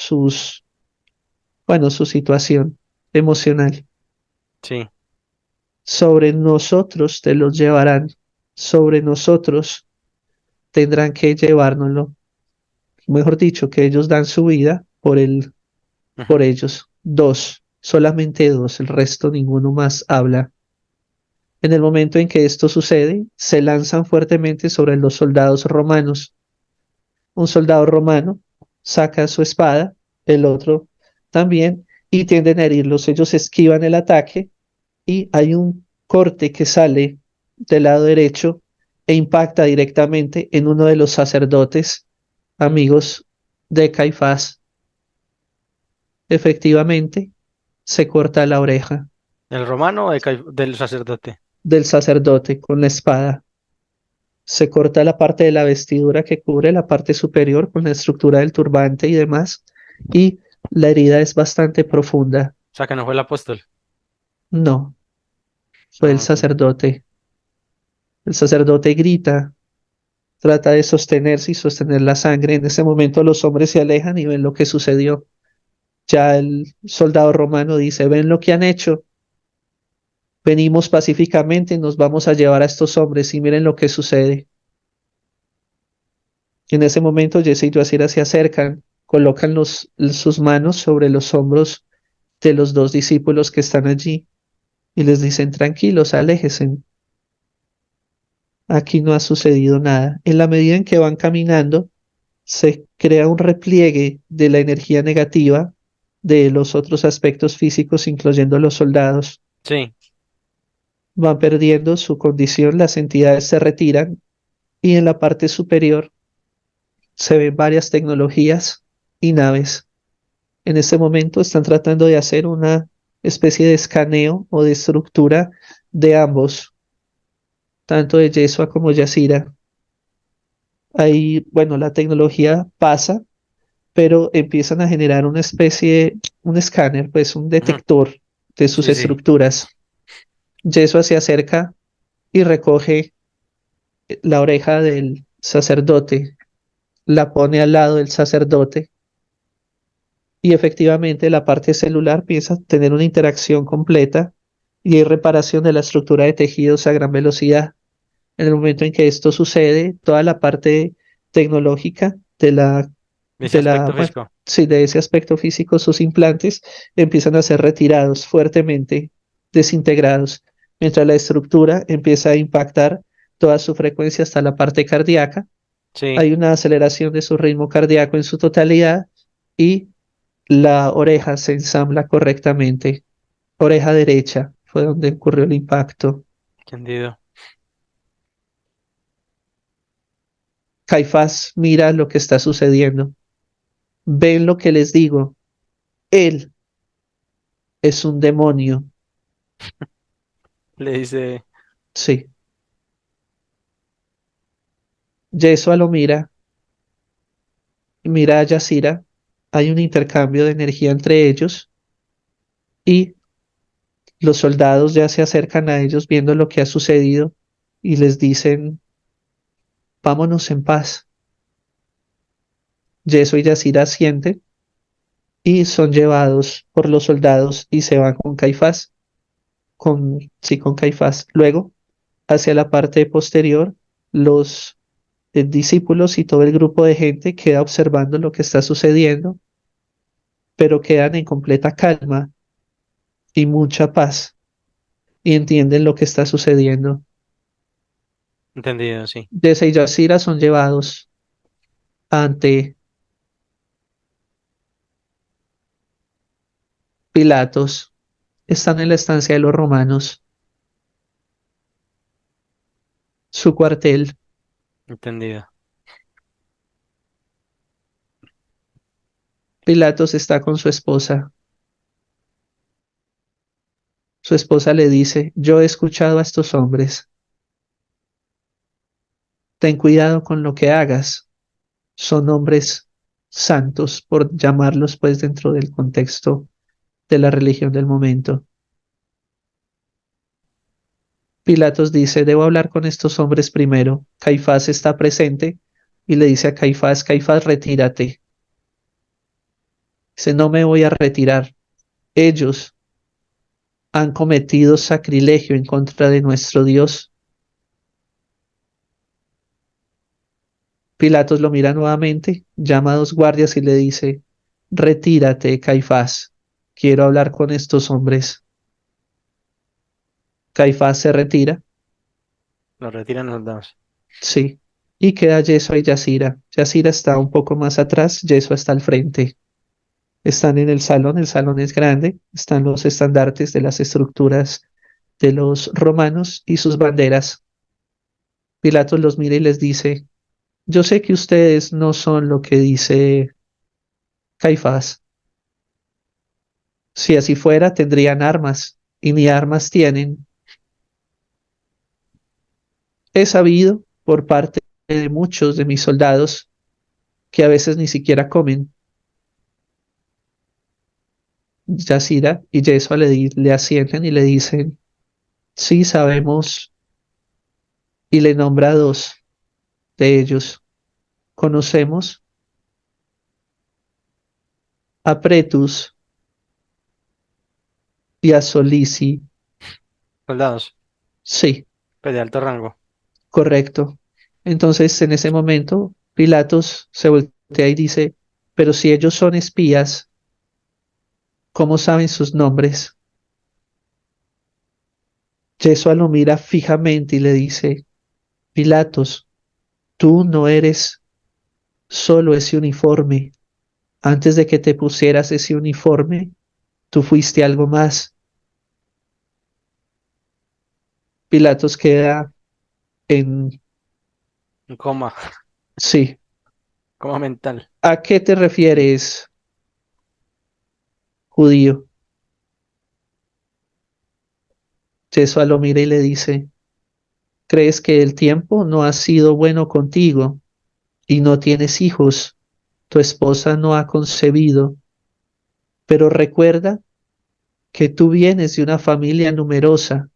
bueno, su situación emocional. Sí. Sobre nosotros te los llevarán, sobre nosotros tendrán que llevárnoslo. Mejor dicho, que ellos dan su vida Ujú. por ellos. Dos, solamente dos, el resto ninguno más habla. En el momento en que esto sucede, se lanzan fuertemente sobre los soldados romanos. Un soldado romano saca su espada, el otro también, y tienden a herirlos. Ellos esquivan el ataque y hay un corte que sale del lado derecho e impacta directamente en uno de los sacerdotes amigos de Caifás. Efectivamente, se corta la oreja ¿El romano o del sacerdote? del sacerdote con la espada. Se corta la parte de la vestidura que cubre la parte superior con la estructura del turbante y demás, y la herida es bastante profunda. O sea, que no fue el apóstol. No, fue el Ah, ok. sacerdote. El sacerdote grita, trata de sostenerse y sostener la sangre. En ese momento los hombres se alejan y ven lo que sucedió. Ya el soldado romano dice, ven lo que han hecho. Venimos pacíficamente y nos vamos a llevar a estos hombres y miren lo que sucede. En ese momento, Jesse y Yoasira se acercan, colocan sus manos sobre los hombros de los dos discípulos que están allí y les dicen, tranquilos, aléjense, aquí no ha sucedido nada. En la medida en que van caminando, se crea un repliegue de la energía negativa de los otros aspectos físicos, incluyendo los soldados. Sí, Van perdiendo su condición, las entidades se retiran y en la parte superior se ven varias tecnologías y naves. En este momento están tratando de hacer una especie de escaneo o de estructura de ambos, tanto de Yeshua como Yasira. Ahí, bueno, la tecnología pasa, pero empiezan a generar una especie, un escáner, pues un ujú, detector de sus sí, sí, estructuras. Yeshua se acerca y recoge la oreja del sacerdote, la pone al lado del sacerdote y efectivamente la parte celular empieza a tener una interacción completa y hay reparación de la estructura de tejidos a gran velocidad. En el momento en que esto sucede, toda la parte tecnológica ese aspecto bueno, físico. sí, de ese aspecto físico, sus implantes empiezan a ser retirados fuertemente, desintegrados, mientras la estructura empieza a impactar toda su frecuencia hasta la parte cardíaca. Sí, Hay una aceleración de su ritmo cardíaco en su totalidad y la oreja se ensambla correctamente. Oreja derecha fue donde ocurrió el impacto. entendido. Caifás mira lo que está sucediendo. Ven lo que les digo. Él es un demonio. Le dice, Sí. Yeshua lo mira, mira a Yasira. Hay un intercambio de energía entre ellos y los soldados ya se acercan a ellos viendo lo que ha sucedido y les dicen, vámonos en paz. Yeshua y Yasira sienten y son llevados por los soldados y se van con Caifás, sí, con Caifás. Luego, hacia la parte posterior, los discípulos y todo el grupo de gente queda observando lo que está sucediendo, pero quedan en completa calma y mucha paz y entienden lo que está sucediendo. entendido, sí. Desa y Yasira son llevados ante Pilatos, están en la estancia de los romanos, su cuartel. Entendido. Pilatos está con su esposa. Su esposa le dice, yo he escuchado a estos hombres, ten cuidado con lo que hagas. Son hombres santos, por llamarlos pues dentro del contexto de la religión del momento. Pilatos dice, debo hablar con estos hombres primero. Caifás está presente y le dice a Caifás, Caifás, retírate. Dice, no me voy a retirar. Ellos han cometido sacrilegio en contra de nuestro Dios. Pilatos lo mira nuevamente, llama a dos guardias y le dice, retírate, Caifás. Quiero hablar con estos hombres. Caifás se retira, Lo retiran los dos. sí, y queda Yeshua y Yasira. Yasira está un poco más atrás, Yeshua está al frente. Están en el salón es grande, están los estandartes de las estructuras de los romanos y sus banderas. Pilatos los mira y les dice, yo sé que ustedes no son lo que dice Caifás. Si así fuera, tendrían armas, y ni armas tienen. He sabido por parte de muchos de mis soldados que a veces ni siquiera comen. Yasira y Yeshua le asienten y le dicen, sí sabemos, y le nombra a dos de ellos. Conocemos a Pretus y a Solici. Soldados, Sí, pues de alto rango. correcto. Entonces, en ese momento, Pilatos se voltea y dice, pero si ellos son espías, ¿cómo saben sus nombres? Yeshua lo mira fijamente y le dice, Pilatos, tú no eres solo ese uniforme. Antes de que te pusieras ese uniforme, tú fuiste algo más. Pilatos queda en... Un coma, Sí. coma mental. ¿A qué te refieres, judío? Yeshua lo mira y le dice, ¿crees que el tiempo no ha sido bueno contigo y no tienes hijos? Tu esposa no ha concebido, pero recuerda que tú vienes de una familia numerosa,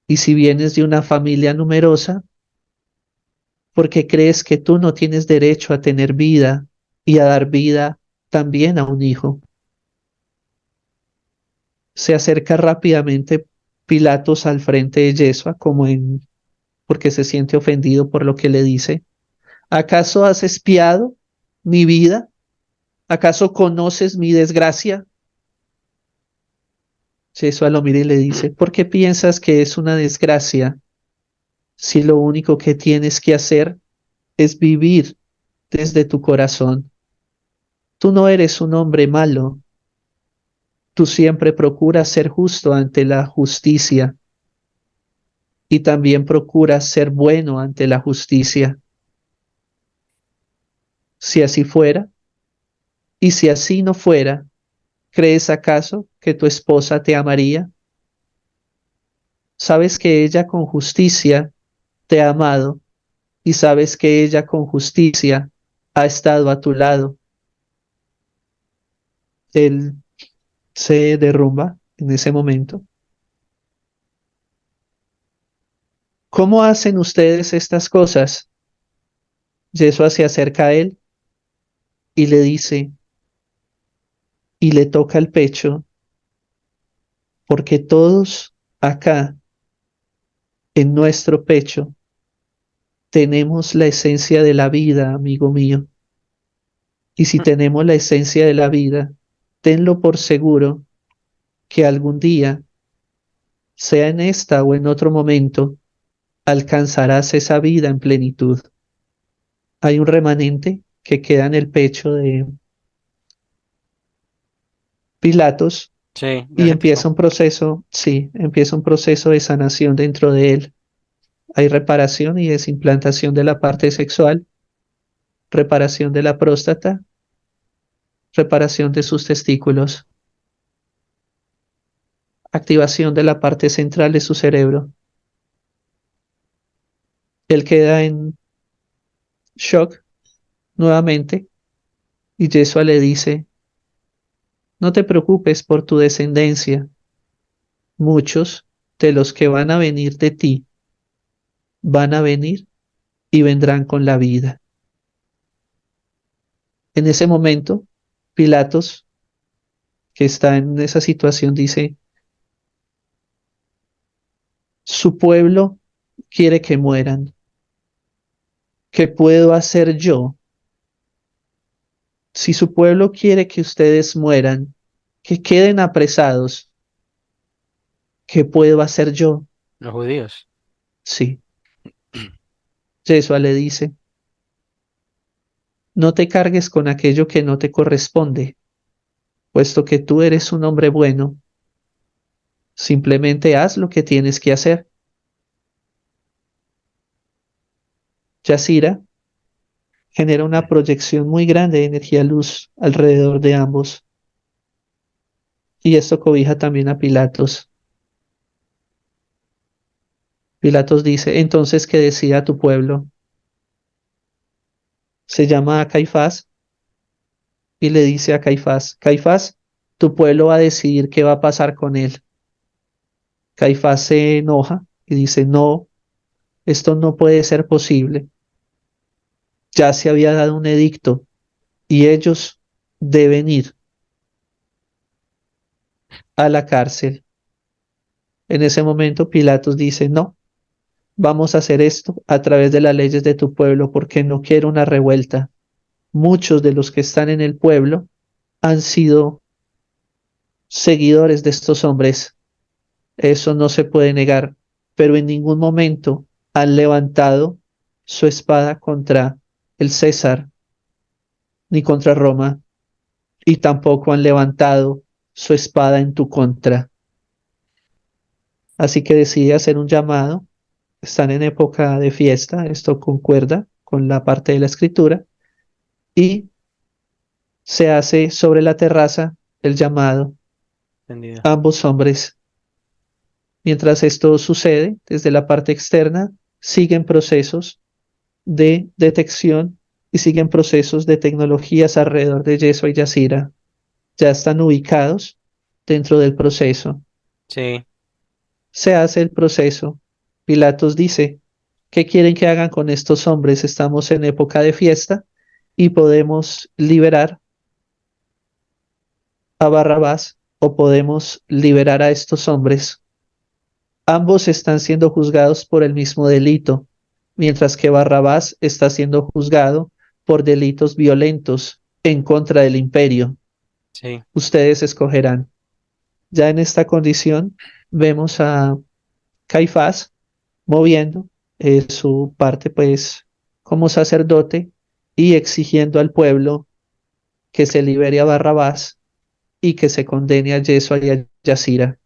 y si vienes de una familia numerosa, porque crees que tú no tienes derecho a tener vida y a dar vida también a un hijo. Se acerca rápidamente Pilatos al frente de Yeshua, porque se siente ofendido por lo que le dice. ¿Acaso has espiado mi vida? ¿Acaso conoces mi desgracia? Yeshua lo mira y le dice, ¿por qué piensas que es una desgracia si lo único que tienes que hacer es vivir desde tu corazón? Tú no eres un hombre malo, tú siempre procuras ser justo ante la justicia y también procuras ser bueno ante la justicia. Si así fuera, y si así no fuera, ¿crees acaso que tu esposa te amaría? Sabes que ella con justicia te ha amado y sabes que ella con justicia ha estado a tu lado. Él se derrumba en ese momento. ¿Cómo hacen ustedes estas cosas? Yeshua se acerca a él y le dice, y le toca el pecho, porque todos acá en nuestro pecho tenemos la esencia de la vida, amigo mío. Y si tenemos la esencia de la vida, tenlo por seguro que algún día, sea en esta o en otro momento, alcanzarás esa vida en plenitud. Hay un remanente que queda en el pecho de Pilatos Sí, y ese empieza tipo. un proceso, sí, empieza un proceso de sanación dentro de él. Hay reparación y desimplantación de la parte sexual, reparación de la próstata, reparación de sus testículos, activación de la parte central de su cerebro. Él queda en shock nuevamente y Yeshua le dice, no te preocupes por tu descendencia, muchos de los que van a venir de ti van a venir y vendrán con la vida. En ese momento, Pilatos, que está en esa situación, dice, su pueblo quiere que mueran. ¿Qué puedo hacer yo? Si su pueblo quiere que ustedes mueran, que queden apresados, ¿qué puedo hacer yo? Los judíos. Sí, Yeshua le dice, no te cargues con aquello que no te corresponde, puesto que tú eres un hombre bueno, simplemente haz lo que tienes que hacer. Yasira genera una proyección muy grande de energía luz alrededor de ambos, y esto cobija también a Pilatos. Pilatos dice, entonces que decida tu pueblo. Se llama a Caifás y le dice a Caifás, Caifás, tu pueblo va a decidir qué va a pasar con él. Caifás se enoja y dice, no, esto no puede ser posible. Ya se había dado un edicto y ellos deben ir a la cárcel. En ese momento Pilatos dice, no, vamos a hacer esto a través de las leyes de tu pueblo, porque no quiero una revuelta. Muchos de los que están en el pueblo han sido seguidores de estos hombres. Eso no se puede negar, pero en ningún momento han levantado su espada contra el César ni contra Roma, y tampoco han levantado su espada en tu contra. Así que decidí hacer un llamado. Están en época de fiesta, esto concuerda con la parte de la escritura, y se hace sobre la terraza el llamado. Entendido. Ambos hombres. Mientras esto sucede, desde la parte externa, siguen procesos de detección y siguen procesos de tecnologías alrededor de Yesua y Yacira. Ya están ubicados dentro del proceso. Sí. Se hace el proceso. Pilatos dice, ¿qué quieren que hagan con estos hombres? Estamos en época de fiesta y podemos liberar a Barrabás o podemos liberar a estos hombres. Ambos están siendo juzgados por el mismo delito, mientras que Barrabás está siendo juzgado por delitos violentos en contra del imperio. Sí. Ustedes escogerán. Ya en esta condición vemos a Caifás moviendo su parte pues como sacerdote y exigiendo al pueblo que se libere a Barrabás y que se condene a Yesua y a Yacira.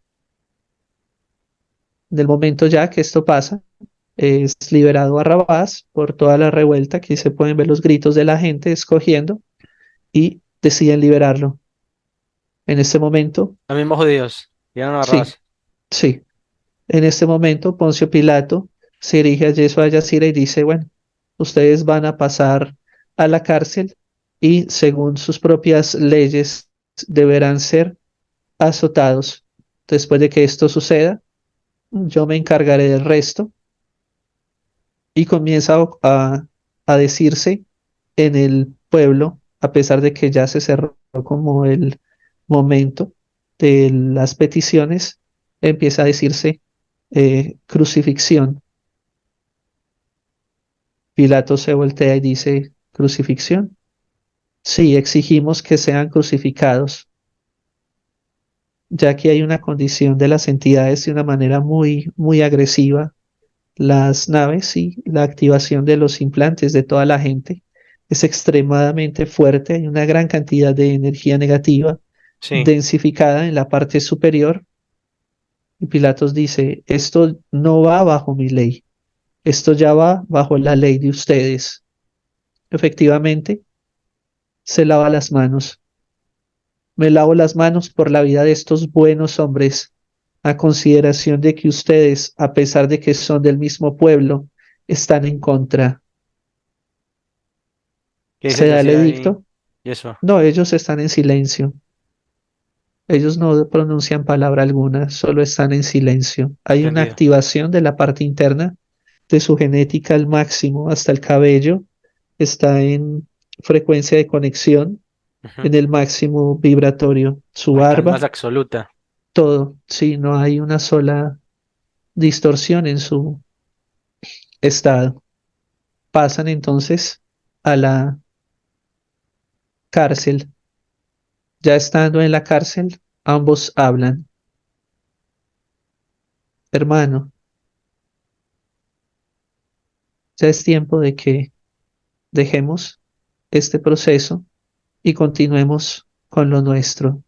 Del momento ya que esto pasa, es liberado Barrabás por toda la revuelta. Aquí se pueden ver los gritos de la gente escogiendo y deciden liberarlo. En este momento, Los mismos judíos. Vieron a sí, Barrabás. sí. En este momento, Poncio Pilato se dirige a Yesua y a Yacira y dice, bueno, ustedes van a pasar a la cárcel y según sus propias leyes deberán ser azotados. Después de que esto suceda, yo me encargaré del resto. Y comienza a decirse en el pueblo, a pesar de que ya se cerró como el momento de las peticiones, empieza a decirse crucifixión. Pilato se voltea y dice, ¿crucifixión? Sí, exigimos que sean crucificados, ya que hay una condición de las entidades de una manera muy, muy agresiva. Las naves y la activación de los implantes de toda la gente es extremadamente fuerte. Hay una gran cantidad de energía negativa Sí. densificada en la parte superior. Y Pilatos dice, esto no va bajo mi ley, esto ya va bajo la ley de ustedes. Efectivamente, se lava las manos. Me lavo las manos por la vida de estos buenos hombres, a consideración de que ustedes, a pesar de que son del mismo pueblo, están en contra. ¿Qué dice Se da el Yacira y edicto. eso? No, ellos están en silencio. Ellos no pronuncian palabra alguna, solo están en silencio. Hay una Entendido. activación de la parte interna de su genética al máximo, hasta el cabello está en frecuencia de conexión, Ujú. en el máximo vibratorio. Su La calma barba, es absoluta. todo. Sí, no hay una sola distorsión en su estado. Pasan entonces a la cárcel. Ya estando en la cárcel, ambos hablan. Hermano, ya es tiempo de que dejemos este proceso y continuemos con lo nuestro.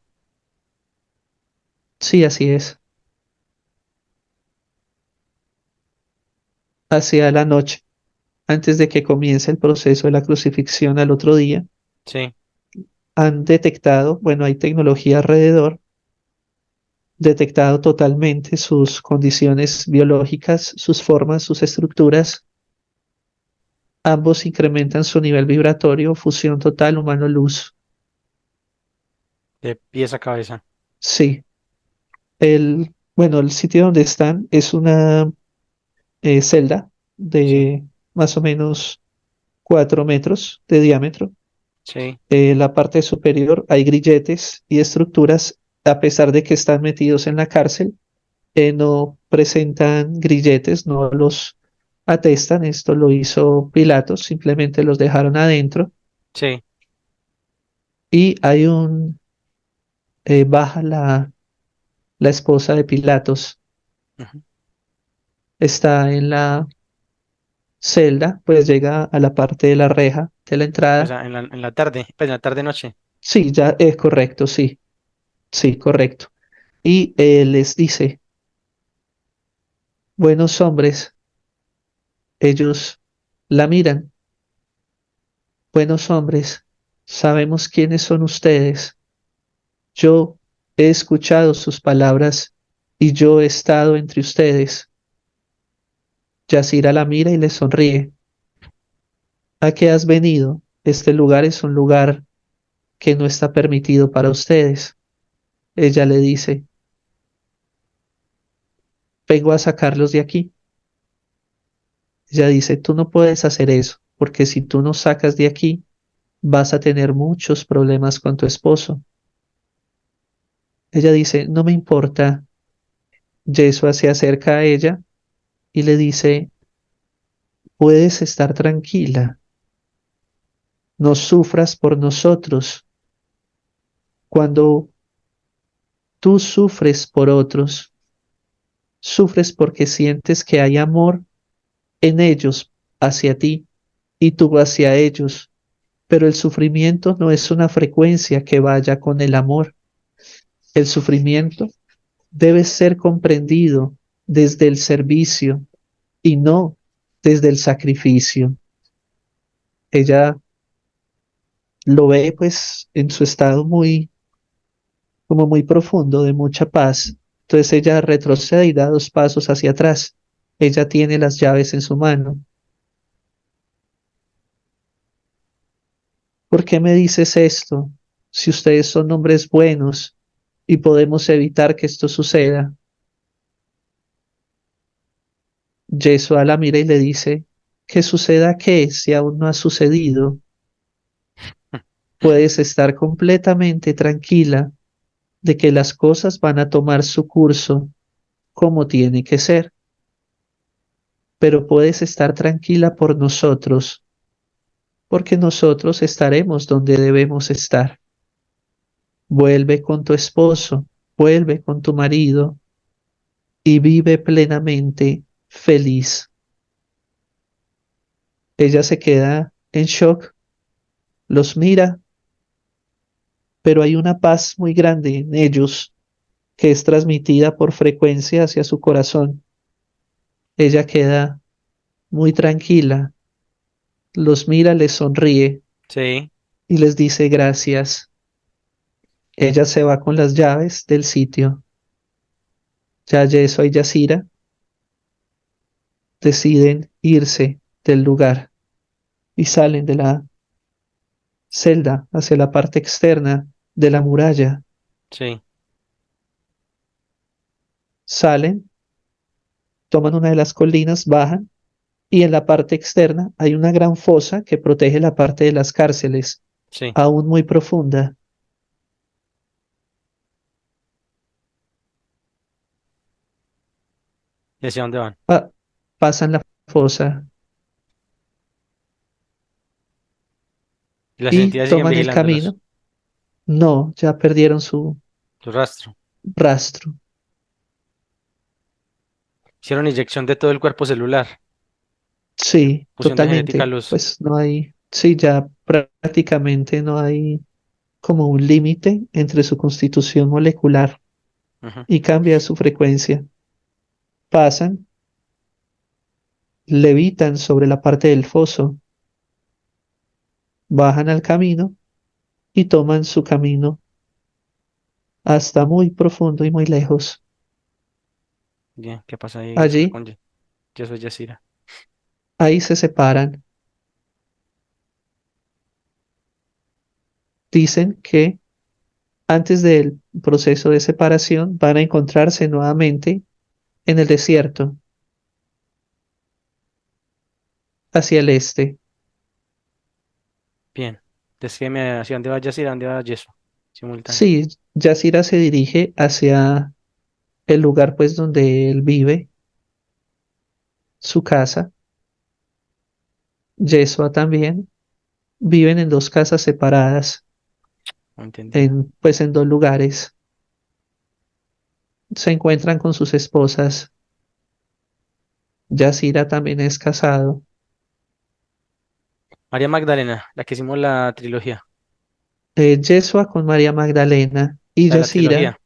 Sí, así es. Hacia la noche, antes de que comience el proceso de la crucifixión al otro día, Sí. han detectado, bueno, hay tecnología alrededor, detectado totalmente sus condiciones biológicas, sus formas, sus estructuras. Ambos incrementan su nivel vibratorio, fusión total humano-luz. De pies a cabeza. Sí, bueno, el sitio donde están es una celda Sí. de más o menos 4 metros de diámetro. Sí. La parte superior hay grilletes y estructuras, a pesar de que están metidos en la cárcel, no presentan grilletes, no los atestan, esto lo hizo Pilatos, simplemente los dejaron adentro Sí. y baja la esposa de Pilatos, Ujú. está en la celda, pues llega a la parte de la reja de la O entrada. sea, en la tarde, pues en la tarde-noche. Sí, ya es correcto, sí, sí, correcto. Y les dice, buenos hombres, ellos la miran, buenos hombres, sabemos quiénes son ustedes. Yo he escuchado sus palabras y yo he estado entre ustedes. Yasira la mira y le sonríe. ¿A qué has venido? Este lugar es un lugar que no está permitido para ustedes. Ella le dice, vengo a sacarlos de aquí. Ella dice, tú no puedes hacer eso, porque si tú nos sacas de aquí, vas a tener muchos problemas con tu esposo. Ella dice, no me importa. Yeshua se acerca a ella y le dice, puedes estar tranquila, no sufras por nosotros. Cuando tú sufres por otros, sufres porque sientes que hay amor en ellos hacia ti y tú hacia ellos, pero el sufrimiento no es una frecuencia que vaya con el amor. El sufrimiento debe ser comprendido desde el servicio y no desde el sacrificio. Ella lo ve pues en su estado como muy profundo, de mucha paz. Entonces ella retrocede y da 2 pasos hacia atrás. Ella tiene las llaves en su mano. ¿Por qué me dices esto? Si ustedes son hombres buenos y podemos evitar que esto suceda. Yeshua la mira y le dice, ¿qué suceda qué si aún no ha sucedido? Puedes estar completamente tranquila de que las cosas van a tomar su curso como tiene que ser, pero puedes estar tranquila por nosotros, porque nosotros estaremos donde debemos estar. Vuelve con tu esposo, vuelve con tu marido y vive plenamente feliz. Ella se queda en shock, los mira, pero hay una paz muy grande en ellos que es transmitida por frecuencia hacia su corazón. Ella queda muy tranquila, los mira, les sonríe Sí, y les dice gracias. Ella se va con las llaves del sitio. Ya Yeshua y Yasira deciden irse del lugar y salen de la celda hacia la parte externa de la muralla. sí, Salen, toman una de las colinas, bajan y en la parte externa hay una gran fosa que protege la parte de las cárceles, sí. aún muy profunda. ¿Y hacia dónde van? Pasan la fosa Y las y entidades siguen toman el vigilándolos. camino. No, ya perdieron su Su rastro. rastro. Hicieron inyección de todo el cuerpo celular. Sí, Fusión de genética a totalmente. luz. Pues no hay, sí, ya prácticamente no hay como un límite entre su constitución molecular Ujú. y cambia su frecuencia. Pasan, levitan sobre la parte del foso, bajan al camino y toman su camino hasta muy profundo y muy lejos. Bien, ¿qué pasa ahí después Allí, con Yo soy Yasira? ahí se separan. Dicen que antes del proceso de separación van a encontrarse nuevamente en el desierto, hacia el este. Bien. Descríbeme hacia dónde va Yasira, dónde va Yeso. Simultáneo. Sí, Yasira se dirige hacia el lugar pues donde él vive, su casa. Yeshua también, viven en dos casas separadas, Entendido. pues en dos lugares. Se encuentran con sus esposas. Yasira también es casado. María Magdalena, la que hicimos la trilogía. Yeshua con María Magdalena y La de la Yasira, trilogía,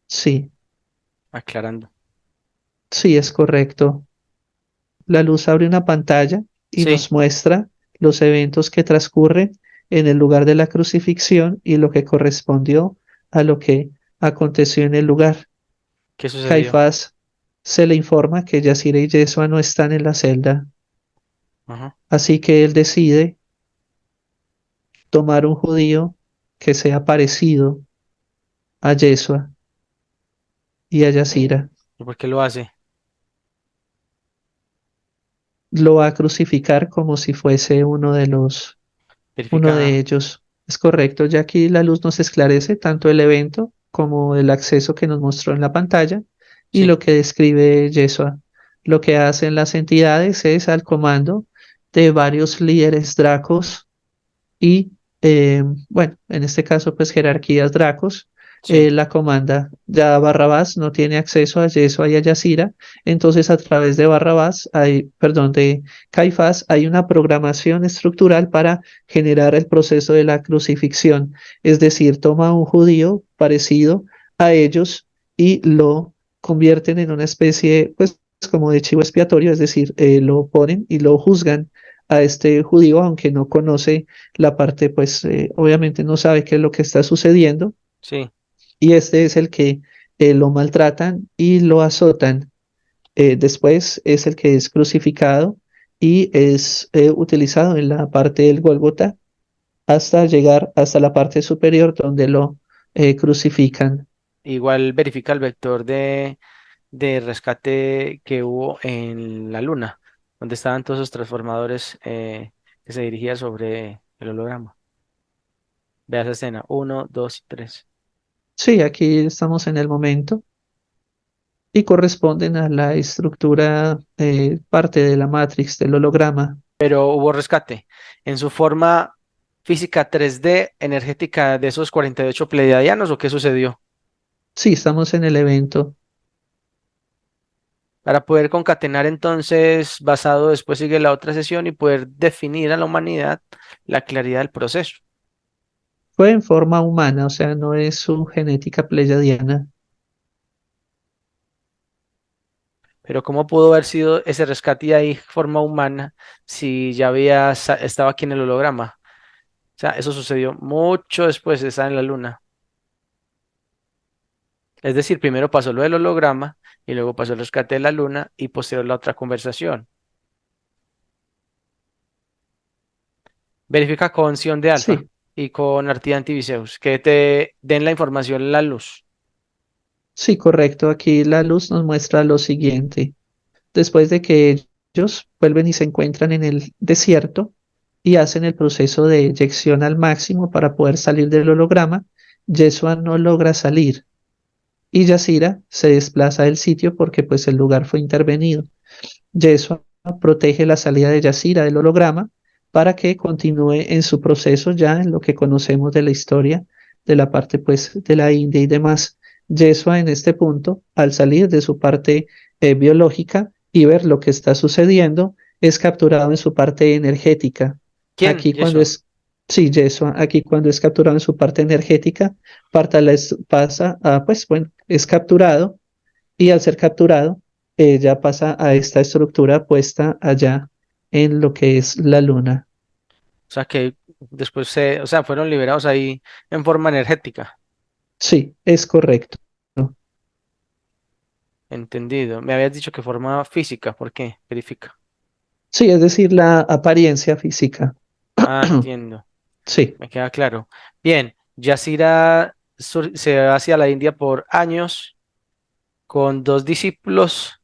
sí, aclarando. sí es correcto. La luz abre una pantalla y Sí, nos muestra los eventos que transcurren en el lugar de la crucifixión y lo que correspondió a lo que aconteció en el lugar. ¿qué sucedió? Caifás se le informa que Yasira y Yeshua no están en la celda, Ajá. así que él decide tomar un judío que sea parecido a Yeshua y a Yasira. ¿Y por qué lo hace? Lo va a crucificar como si fuese uno de Verifica. ellos. Es correcto, ya aquí la luz nos esclarece tanto el evento como el acceso que nos mostró en la pantalla y Sí, lo que describe Yeshua. Lo que hacen las entidades es al comando de varios líderes dracos y, bueno, en este caso, pues jerarquías dracos, sí. la comanda. Ya Barrabás no tiene acceso a Yeshua y a Yasira, entonces a través de Barrabás, perdón, de Caifás, hay una programación estructural para generar el proceso de la crucifixión. Es decir, toma un judío parecido a ellos y lo convierten en una especie, pues, como de chivo expiatorio, es decir, lo ponen y lo juzgan a este judío, aunque no conoce la parte, pues obviamente no sabe qué es lo que está sucediendo, Sí, y este es el que lo maltratan y lo azotan. Después es el que es crucificado y es utilizado en la parte del Gólgota hasta llegar hasta la parte superior donde lo crucifican. igual verifica el vector de rescate que hubo en la Luna, donde estaban todos esos transformadores que se dirigían sobre el holograma. Vea esa escena, uno, dos y tres. Sí, aquí estamos en el momento y corresponden a la estructura parte de la Matrix del holograma. Pero hubo rescate. En su forma física 3D energética de esos 48 pleiadianos, ¿o qué sucedió? Sí, estamos en el evento. Para poder concatenar entonces, basado después sigue la otra sesión y poder definir a la humanidad la claridad del proceso. Fue en forma humana, o sea, no es su genética pleyadiana. Pero ¿cómo pudo haber sido ese rescate ahí forma humana si ya estaba aquí en el holograma? O sea, eso sucedió mucho después de estar en la luna. Es decir, primero pasó lo del holograma y luego pasó el rescate de la luna y posterior la otra conversación. Verifica con Sion de alfa Sí, y con Artida Antiviseus que te den la información en la luz. sí, correcto. Aquí la luz nos muestra lo siguiente. Después de que ellos vuelven y se encuentran en el desierto y hacen el proceso de eyección al máximo para poder salir del holograma, Yeshua no logra salir y Yasira se desplaza del sitio porque pues el lugar fue intervenido. Yeshua protege la salida de Yasira del holograma para que continúe en su proceso ya en lo que conocemos de la historia de la parte pues de la India y demás. Yeshua en este punto, al salir de su parte biológica y ver lo que está sucediendo, es capturado en su parte energética. ¿Quién? Aquí cuando Yeshua. es, sí, Yeshua, aquí cuando es capturado en su parte energética, pasa a, pues bueno, es capturado y al ser capturado, ya pasa a esta estructura puesta allá en lo que es la luna. O sea que después o sea, fueron liberados ahí en forma energética. Sí, es correcto. Entendido. Me habías dicho que forma física. ¿Por qué? Verifica. Sí, es decir, la apariencia física. Ah, entiendo. Sí, Me queda claro. Bien, Yasira se va hacia la India por años con dos discípulos,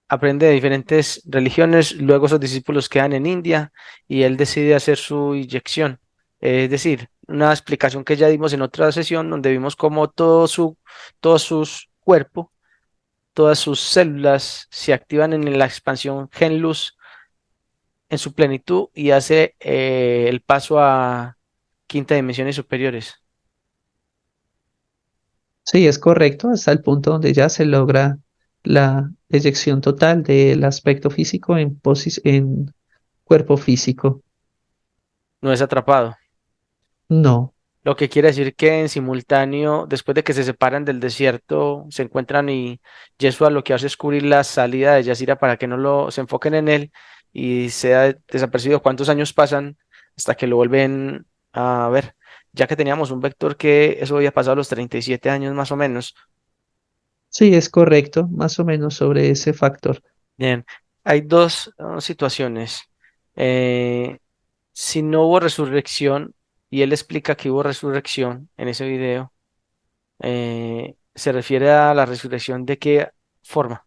aprende de diferentes religiones, luego esos discípulos quedan en India y él decide hacer su inyección. Es decir, una explicación que ya dimos en otra sesión donde vimos cómo todo sus cuerpo, todas sus células se activan en la expansión gen luz en su plenitud y hace el paso a quinta dimensión y superiores. Sí, es correcto, hasta el punto donde ya se logra la eyección total del aspecto físico en cuerpo físico. No es atrapado. No, Lo que quiere decir que en simultáneo, después de que se separan del desierto, se encuentran y Yeshua lo que hace es cubrir la salida de Yasira para que no se enfoquen en él y sea desapercibido. ¿Cuántos años pasan hasta que lo vuelven a ver? Ya que teníamos un vector que eso había pasado a los 37 años más o menos. sí, es correcto, más o menos sobre ese factor. Bien, hay dos situaciones. Eh, si no hubo resurrección, y él explica que hubo resurrección en ese video, se refiere a la resurrección de qué forma.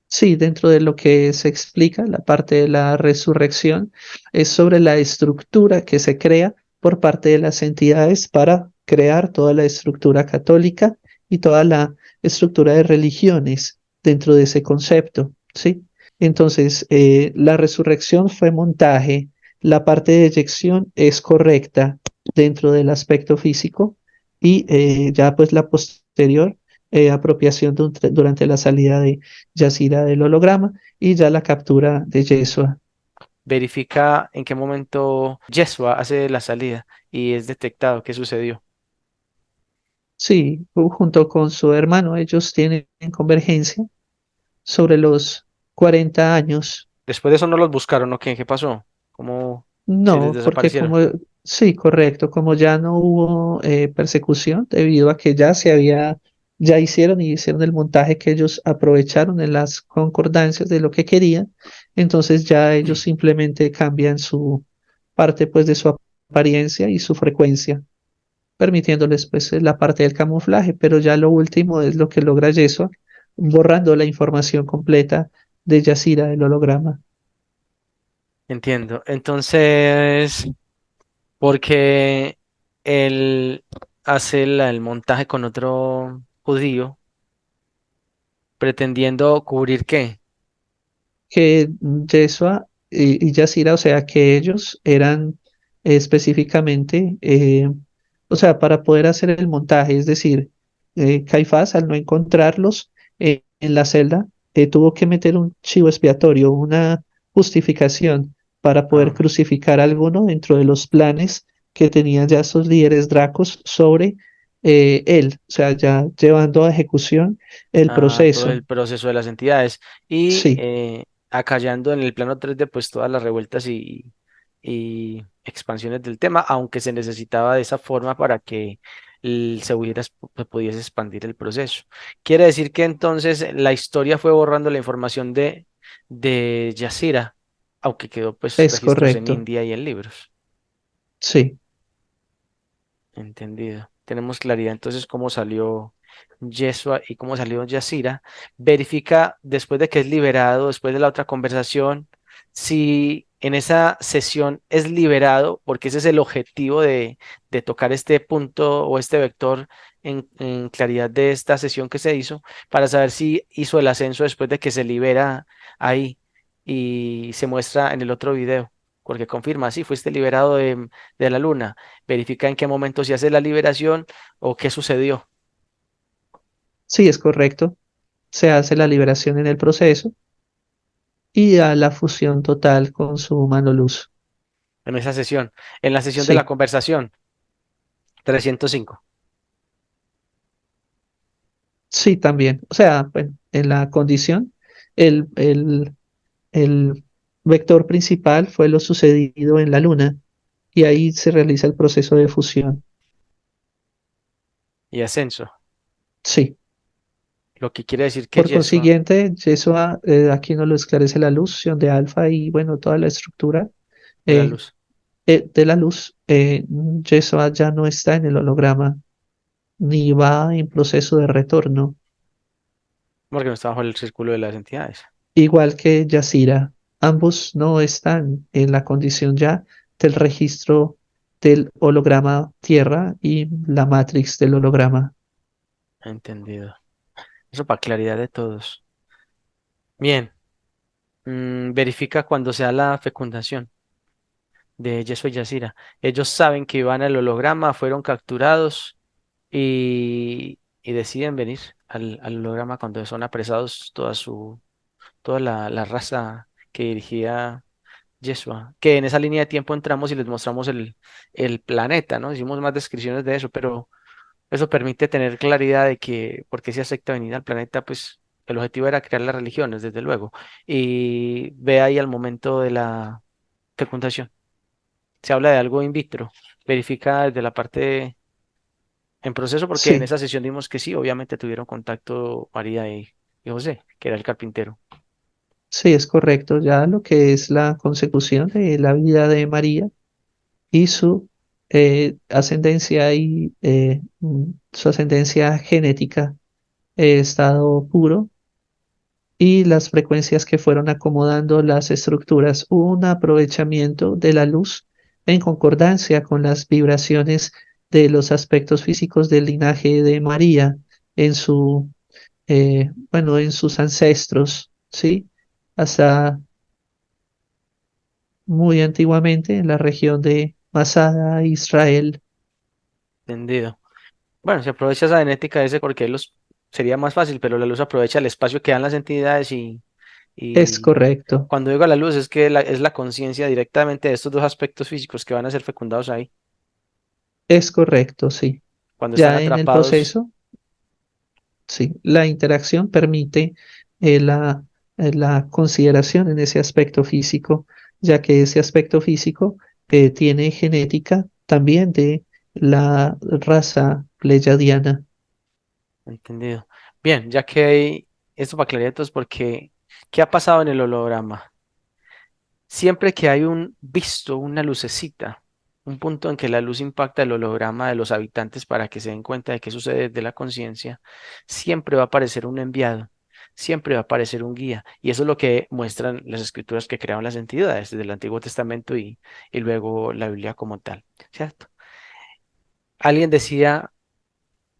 Sí, dentro de lo que se explica, la parte de la resurrección es sobre la estructura que se crea por parte de las entidades para crear toda la estructura católica y toda la estructura de religiones dentro de ese concepto, ¿sí? Entonces, la resurrección fue montaje, la parte de eyección es correcta dentro del aspecto físico y ya pues la posterior apropiación durante la salida de Yacira del holograma y ya la captura de Yeshua. Verifica en qué momento Yeshua hace la salida y es detectado qué sucedió. Sí, junto con su hermano, ellos tienen convergencia sobre los 40 años. Después de eso no los buscaron, ¿o qué? ¿Qué pasó? ¿Cómo se les No, porque desaparecieron? como, sí, correcto, como ya no hubo persecución debido a que ya hicieron el montaje que ellos aprovecharon en las concordancias de lo que querían, entonces ya ellos simplemente cambian su parte pues de su apariencia y su frecuencia, permitiéndoles pues la parte del camuflaje, pero ya lo último es lo que logra Yeshua, borrando la información completa de Yacira del holograma. Entiendo. Entonces, porque él hace el montaje con otro judío, pretendiendo cubrir qué. Que Yeshua y Yacira, o sea, que ellos eran específicamente, o sea, para poder hacer el montaje, es decir, Caifás, al no encontrarlos en la celda, tuvo que meter un chivo expiatorio, una justificación para poder Ah, crucificar a alguno dentro de los planes que tenían ya esos líderes dracos sobre él, o sea, ya llevando a ejecución el todo proceso. el proceso de las entidades y Sí. acallando en el plano 3D pues todas las revueltas y expansiones del tema, aunque se necesitaba de esa forma para que se pudiese expandir el proceso. Quiere decir que entonces la historia fue borrando la información de Yasira, aunque quedó pues Es registros en correcto, India y en libros. sí, Entendido. Tenemos claridad entonces cómo salió Yeshua y cómo salió Yasira. Verifica después de que es liberado, después de la otra conversación, si en esa sesión es liberado, porque ese es el objetivo de tocar este punto o este vector en claridad de esta sesión que se hizo, para saber si hizo el ascenso después de que se libera ahí y se muestra en el otro video, porque confirma, sí, fuiste liberado de la luna. Verifica en qué momento se hace la liberación o qué sucedió sí, es correcto. Se hace la liberación en el proceso y a la fusión total con su mano luz. en esa sesión. En la sesión de la Sí, conversación, 305. sí, también. O sea, bueno, en la condición, el, el, el vector principal fue lo sucedido en la luna y ahí se realiza el proceso de fusión. Y ascenso. Sí. Lo que quiere decir que Por Yeshua consiguiente, eso aquí nos lo esclarece la luz, fusión de alfa y bueno, toda la estructura de la eh, luz, de la luz. Yeshua ya no está en el holograma ni va en proceso de retorno, porque no está bajo el círculo de las entidades. igual que Yacira. Ambos no están en la condición ya del registro del holograma Tierra y la matrix del holograma. Entendido. Eso para claridad de todos. Bien, verifica cuando sea la fecundación de Yeshua y Yasira. Ellos saben que iban al holograma, fueron capturados y deciden venir al holograma cuando son apresados toda la raza que dirigía Yeshua. Que en esa línea de tiempo entramos y les mostramos el planeta, ¿no? Hicimos más descripciones de eso, pero eso permite tener claridad de que por qué se acepta venir al planeta, pues el objetivo era crear las religiones, desde luego. Y ve ahí al momento de la fecundación. Se habla de algo in vitro. Verifica desde la parte en proceso, porque en Sí, esa sesión dimos que sí, obviamente tuvieron contacto María y José, que era el carpintero. sí, es correcto. Ya lo que es la consecución de la vida de María y su ascendencia su ascendencia genética, estado puro y las frecuencias que fueron acomodando las estructuras. Hubo un aprovechamiento de la luz en concordancia con las vibraciones de los aspectos físicos del linaje de María en bueno, en sus ancestros, ¿sí? Hasta muy antiguamente en la región de Masada, Israel. Entendido. Bueno, se aprovecha esa genética de ese porque sería más fácil, pero la luz aprovecha el espacio que dan las entidades Es y correcto, cuando digo la luz es que es la conciencia directamente de estos dos aspectos físicos que van a ser fecundados ahí. es correcto, sí. Cuando están Ya en el atrapados, proceso, sí, la interacción permite la consideración en ese aspecto físico, ya que ese aspecto físico tiene genética también de la raza pleyadiana. entendido. Bien, ya que hay esto para claritos, porque ¿qué ha pasado en el holograma? Siempre que hay un visto, una lucecita, un punto en que la luz impacta el holograma de los habitantes para que se den cuenta de qué sucede desde la conciencia, siempre va a aparecer un enviado, siempre va a aparecer un guía. Y eso es lo que muestran las escrituras que crearon las entidades desde el Antiguo Testamento y luego la Biblia como tal, ¿cierto? Alguien decía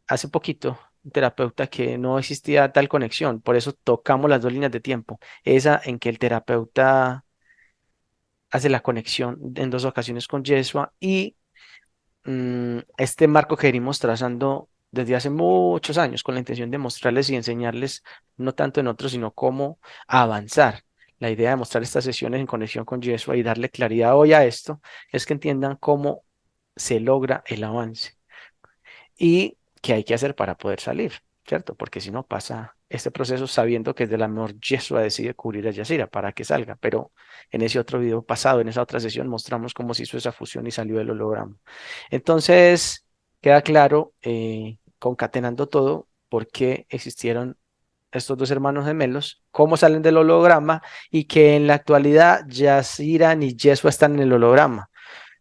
hace poquito, un terapeuta, que no existía tal conexión, por eso tocamos las dos líneas de tiempo, esa en que el terapeuta hace la conexión en dos ocasiones con Yeshua y este marco que venimos trazando desde hace muchos años con la intención de mostrarles y enseñarles, no tanto en otros, sino cómo avanzar. La idea de mostrar estas sesiones en conexión con Yeshua y darle claridad hoy a esto es que entiendan cómo se logra el avance y qué hay que hacer para poder salir, ¿cierto? Porque si no pasa este proceso sabiendo que es del amor Yeshua decide cubrir a Yasira para que salga, pero en ese otro video pasado, en esa otra sesión, mostramos cómo se hizo esa fusión y salió el holograma. Entonces, queda claro, concatenando todo, por qué existieron estos dos hermanos gemelos, cómo salen del holograma y que en la actualidad Yasira ni Yeshua están en el holograma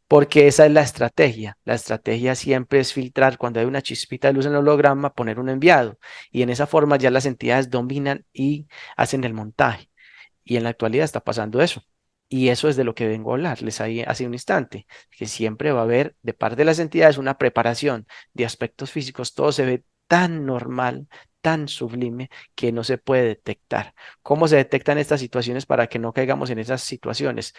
porque esa es la estrategia. La estrategia siempre es filtrar cuando hay una chispita de luz en el holograma, poner un enviado. Y en esa forma ya las entidades dominan y hacen el montaje. Y en la actualidad está pasando eso. Y eso es de lo que vengo a hablarles ahí hace un instante, que siempre va a haber de parte de las entidades una preparación de aspectos físicos. Todo se ve tan normal, tan sublime, que no se puede detectar. ¿Cómo se detectan estas situaciones para que no caigamos en esas situaciones?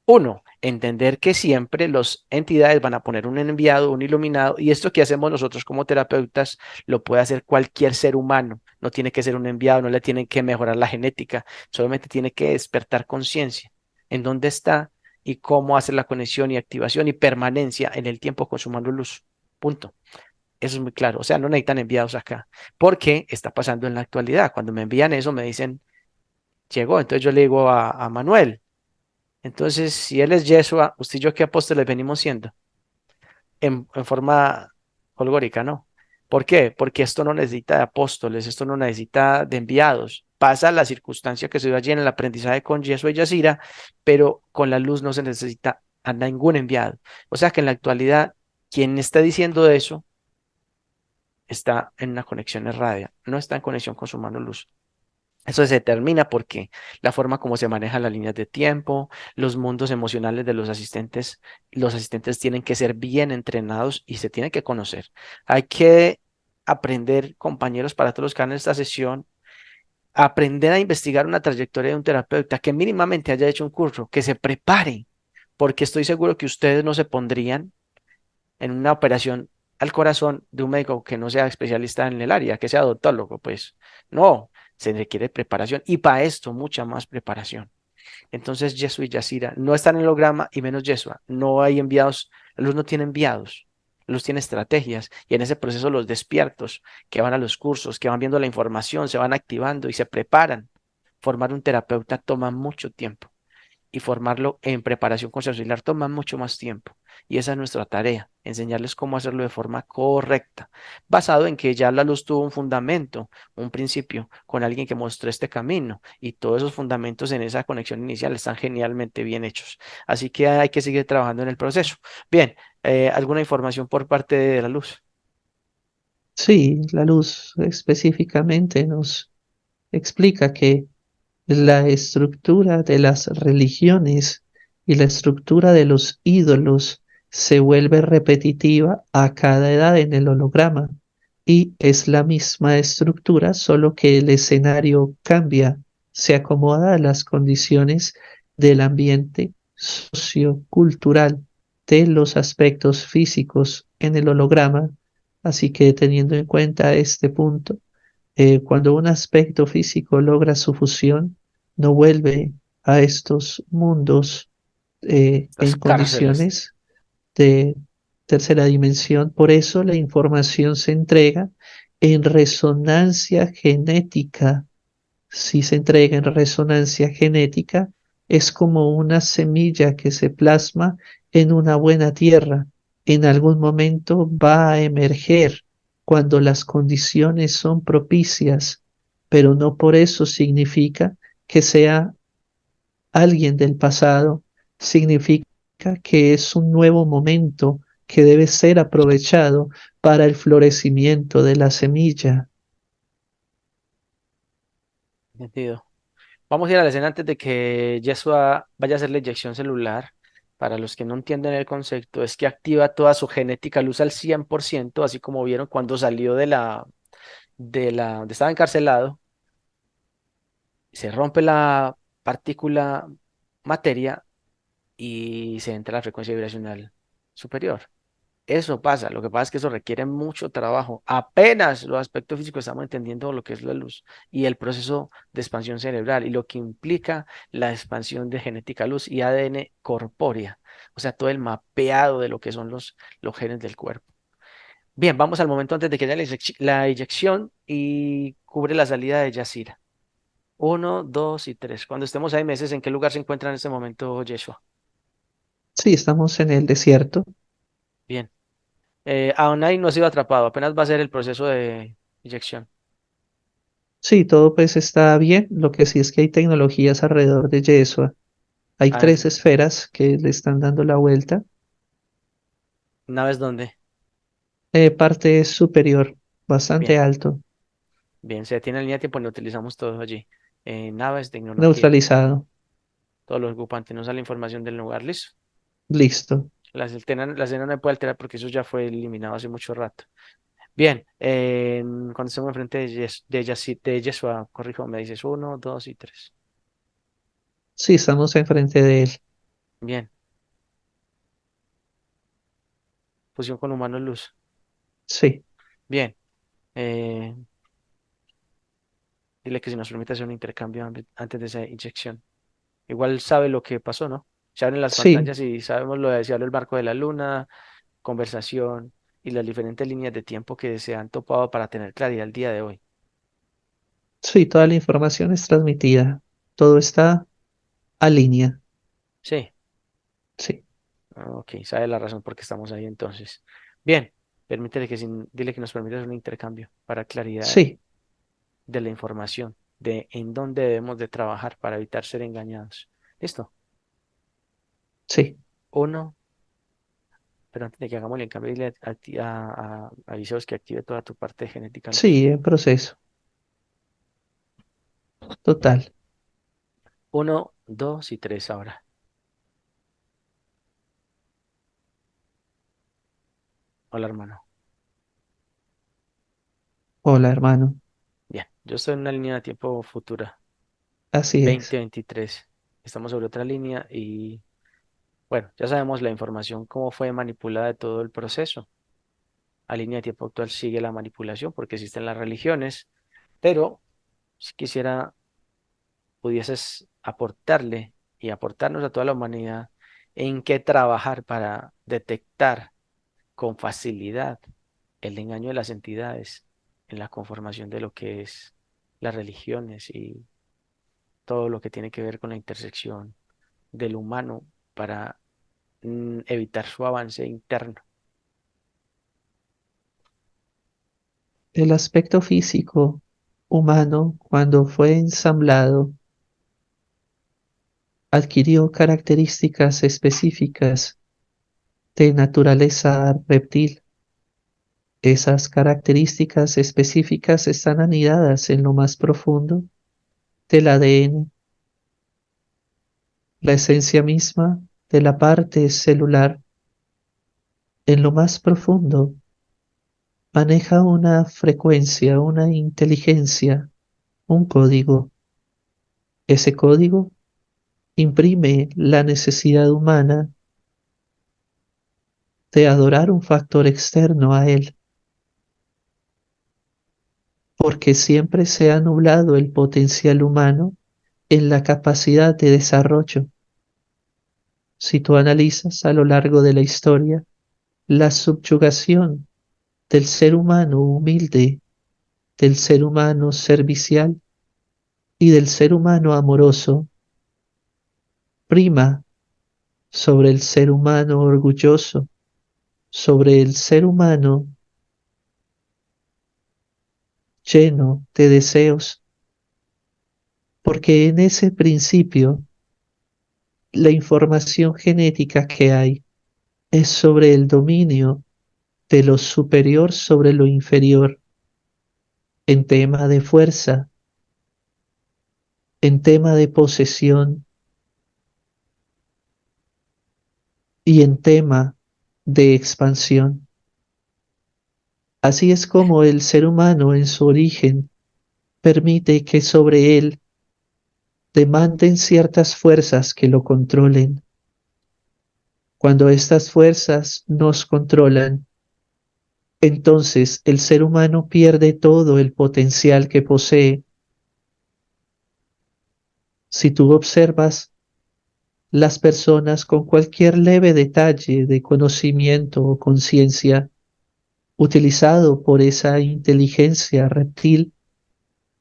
Uno, entender que siempre las entidades van a poner un enviado, un iluminado, y esto que hacemos nosotros como terapeutas lo puede hacer cualquier ser humano. No tiene que ser un enviado, no le tienen que mejorar la genética, solamente tiene que despertar conciencia en dónde está y cómo hacer la conexión y activación y permanencia en el tiempo consumando luz. Punto. Eso es muy claro. O sea, no necesitan enviados acá, porque está pasando en la actualidad. Cuando me envían eso, me dicen, llegó. Entonces yo le digo a Manuel. Entonces, si él es Yeshua, usted y yo, ¿qué apóstoles venimos siendo? En forma holgórica, ¿no? ¿Por qué? Porque esto no necesita de apóstoles, esto no necesita de enviados. Pasa la circunstancia que se dio allí en el aprendizaje con Yeshua y Yasira, pero con la luz no se necesita a ningún enviado. O sea que en la actualidad, quien está diciendo eso está en una conexión errada, no está en conexión con su mano luz. Eso se determina porque la forma como se manejan las líneas de tiempo, los mundos emocionales de los asistentes tienen que ser bien entrenados y se tienen que conocer. Hay que aprender, compañeros, para todos los que están en esta sesión, aprender a investigar una trayectoria de un terapeuta que mínimamente haya hecho un curso, que se prepare, porque estoy seguro que ustedes no se pondrían en una operación al corazón de un médico que no sea especialista en el área, que sea odontólogo, pues no, se requiere preparación y para esto mucha más preparación. Entonces, Yeshua y Yasira no están en el holograma y menos Yeshua. No hay enviados, la luz no tiene enviados, la luz tiene estrategias y en ese proceso los despiertos que van a los cursos, que van viendo la información, se van activando y se preparan. Formar un terapeuta toma mucho tiempo y formarlo en preparación conceptual toma mucho más tiempo. Y esa es nuestra tarea, enseñarles cómo hacerlo de forma correcta, basado en que ya la luz tuvo un fundamento, un principio, con alguien que mostró este camino y todos esos fundamentos en esa conexión inicial están genialmente bien hechos. Así que hay que seguir trabajando en el proceso. Bien, ¿alguna información por parte de la luz? Sí, la luz específicamente nos explica que la estructura de las religiones y la estructura de los ídolos se vuelve repetitiva a cada edad en el holograma y es la misma estructura, solo que el escenario cambia, se acomoda a las condiciones del ambiente sociocultural, de los aspectos físicos en el holograma. Así que teniendo en cuenta este punto, cuando un aspecto físico logra su fusión, no vuelve a estos mundos Las en cárceles. condiciones de tercera dimensión. Por eso la información se entrega en resonancia genética. Si se entrega en resonancia genética, es como una semilla que se plasma en una buena tierra. En algún momento va a emerger cuando las condiciones son propicias, pero no por eso significa que sea alguien del pasado, significa que es un nuevo momento que debe ser aprovechado para el florecimiento de la semilla. Entendido. Vamos a ir a la escena antes de que Yeshua vaya a hacer la inyección celular. Para los que no entienden el concepto, es que activa toda su genética luz al 100%, así como vieron cuando salió donde estaba encarcelado, se rompe la partícula materia y se entra a la frecuencia vibracional superior. Eso pasa, lo que pasa es que eso requiere mucho trabajo. Apenas los aspectos físicos estamos entendiendo lo que es la luz y el proceso de expansión cerebral y lo que implica la expansión de genética luz y ADN corpórea, o sea, todo el mapeado de lo que son los genes del cuerpo. Bien, vamos al momento antes de que haya la inyección y cubre la salida de Yasira. Uno, dos y tres. Cuando estemos ahí meses, ¿en qué lugar se encuentra en este momento Yeshua? Sí, estamos en el desierto. Bien. Aún ahí no ha sido atrapado, apenas va a ser el proceso de inyección. Sí, todo pues está bien. Lo que sí es que hay tecnologías alrededor de Yeshua. Hay Ah, tres esferas que le están dando la vuelta. ¿naves dónde? Parte superior, Bien, bastante alto, bien, se detiene en línea de tiempo y lo utilizamos todo allí. Naves, tecnología, neutralizado. todos los ocupantes, nos sale información del lugar, listo. Listo. La escena no me puede alterar porque eso ya fue eliminado hace mucho rato. Bien, cuando estemos enfrente de Yeshua, corrijo, me dices uno, dos y tres. Sí, estamos enfrente de él. Bien, fusión con humano luz. Sí, Bien, eh, dile que si nos permite hacer un intercambio antes de esa inyección. Igual sabe lo que pasó, ¿no? Se abren las sí, pantallas y sabemos lo de se abre el marco de la luna, conversación y las diferentes líneas de tiempo que se han topado para tener claridad el día de hoy. sí, toda la información es transmitida. Todo está a línea. Sí, Sí, ok, sabe la razón por qué estamos ahí entonces. Bien, dile que nos permita hacer un intercambio para claridad sí, de la información, de en dónde debemos de trabajar para evitar ser engañados. ¿Listo? sí, Uno, pero antes de que hagamos el cambio, dile a Viseos que active toda tu parte de genética luz. sí, en proceso. Total. Uno, dos y tres ahora. Hola, hermano. Hola, hermano. Bien. Yo estoy en una línea de tiempo futura, Así es. 2023. Estamos sobre otra línea y bueno, ya sabemos la información, cómo fue manipulada de todo el proceso. La línea de tiempo actual sigue la manipulación porque existen las religiones, pero si quisiera, pudieses aportarle y aportarnos a toda la humanidad en qué trabajar para detectar con facilidad el engaño de las entidades en la conformación de lo que es las religiones y todo lo que tiene que ver con la intersección del humano para evitar su avance interno. El aspecto físico humano, cuando fue ensamblado, adquirió características específicas de naturaleza reptil. Esas características específicas están anidadas en lo más profundo del ADN, la esencia misma de la parte celular. En lo más profundo maneja una frecuencia, una inteligencia, un código. Ese código imprime la necesidad humana de adorar un factor externo a él, porque siempre se ha nublado el potencial humano en la capacidad de desarrollo. Si tú analizas a lo largo de la historia, la subyugación del ser humano humilde, del ser humano servicial y del ser humano amoroso prima sobre el ser humano orgulloso, sobre el ser humano lleno de deseos, porque en ese principio la información genética que hay es sobre el dominio de lo superior sobre lo inferior, en tema de fuerza, en tema de posesión y en tema de expansión. Así es como el ser humano en su origen permite que sobre él demanden ciertas fuerzas que lo controlen. Cuando estas fuerzas nos controlan, entonces el ser humano pierde todo el potencial que posee. Si tú observas las personas con cualquier leve detalle de conocimiento o conciencia utilizado por esa inteligencia reptil,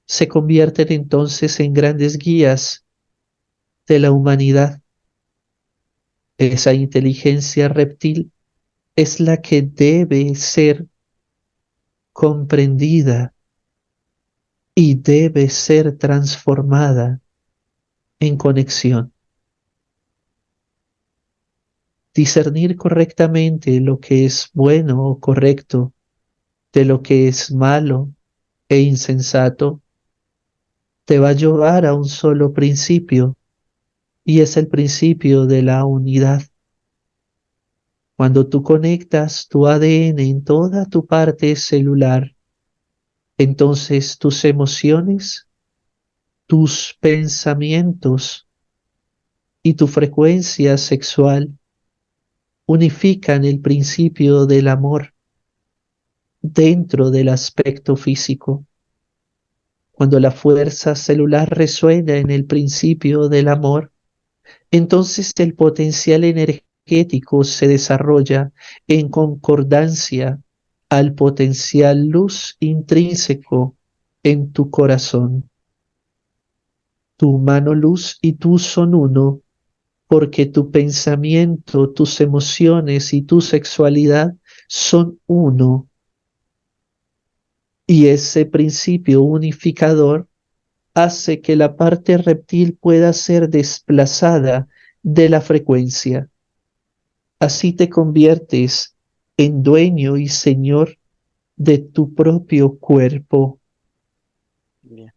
se convierten entonces en grandes guías de la humanidad. Esa inteligencia reptil es la que debe ser comprendida y debe ser transformada en conexión. Discernir correctamente lo que es bueno o correcto de lo que es malo e insensato te va a llevar a un solo principio, y es el principio de la unidad. Cuando tú conectas tu ADN en toda tu parte celular, entonces tus emociones, tus pensamientos y tu frecuencia sexual unifican el principio del amor dentro del aspecto físico. Cuando la fuerza celular resuena en el principio del amor, entonces el potencial energético se desarrolla en concordancia al potencial luz intrínseco en tu corazón. Tu humano luz y tú son uno, porque tu pensamiento, tus emociones y tu sexualidad son uno. Y ese principio unificador hace que la parte reptil pueda ser desplazada de la frecuencia. Así te conviertes en dueño y señor de tu propio cuerpo, Bien.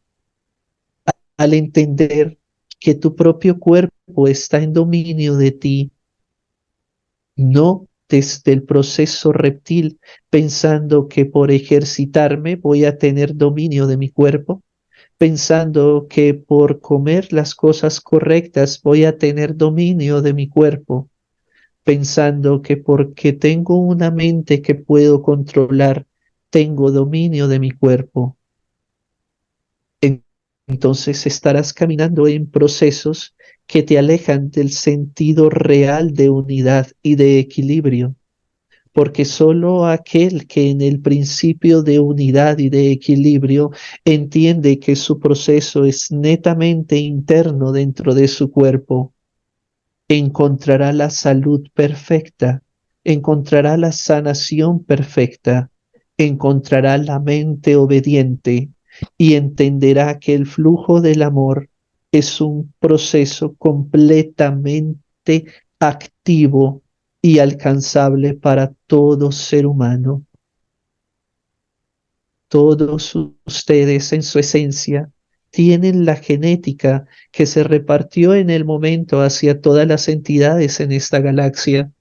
al entender que tu propio cuerpo está en dominio de ti, no desde el proceso reptil, pensando que por ejercitarme voy a tener dominio de mi cuerpo, pensando que por comer las cosas correctas voy a tener dominio de mi cuerpo, pensando que porque tengo una mente que puedo controlar, tengo dominio de mi cuerpo. En- Entonces estarás caminando en procesos que te alejan del sentido real de unidad y de equilibrio, porque solo aquel que en el principio de unidad y de equilibrio entiende que su proceso es netamente interno dentro de su cuerpo, encontrará la salud perfecta, encontrará la sanación perfecta, encontrará la mente obediente y entenderá que el flujo del amor es un proceso completamente activo y alcanzable para todo ser humano. Todos ustedes en su esencia tienen la genética que se repartió en el momento hacia todas las entidades en esta galaxia,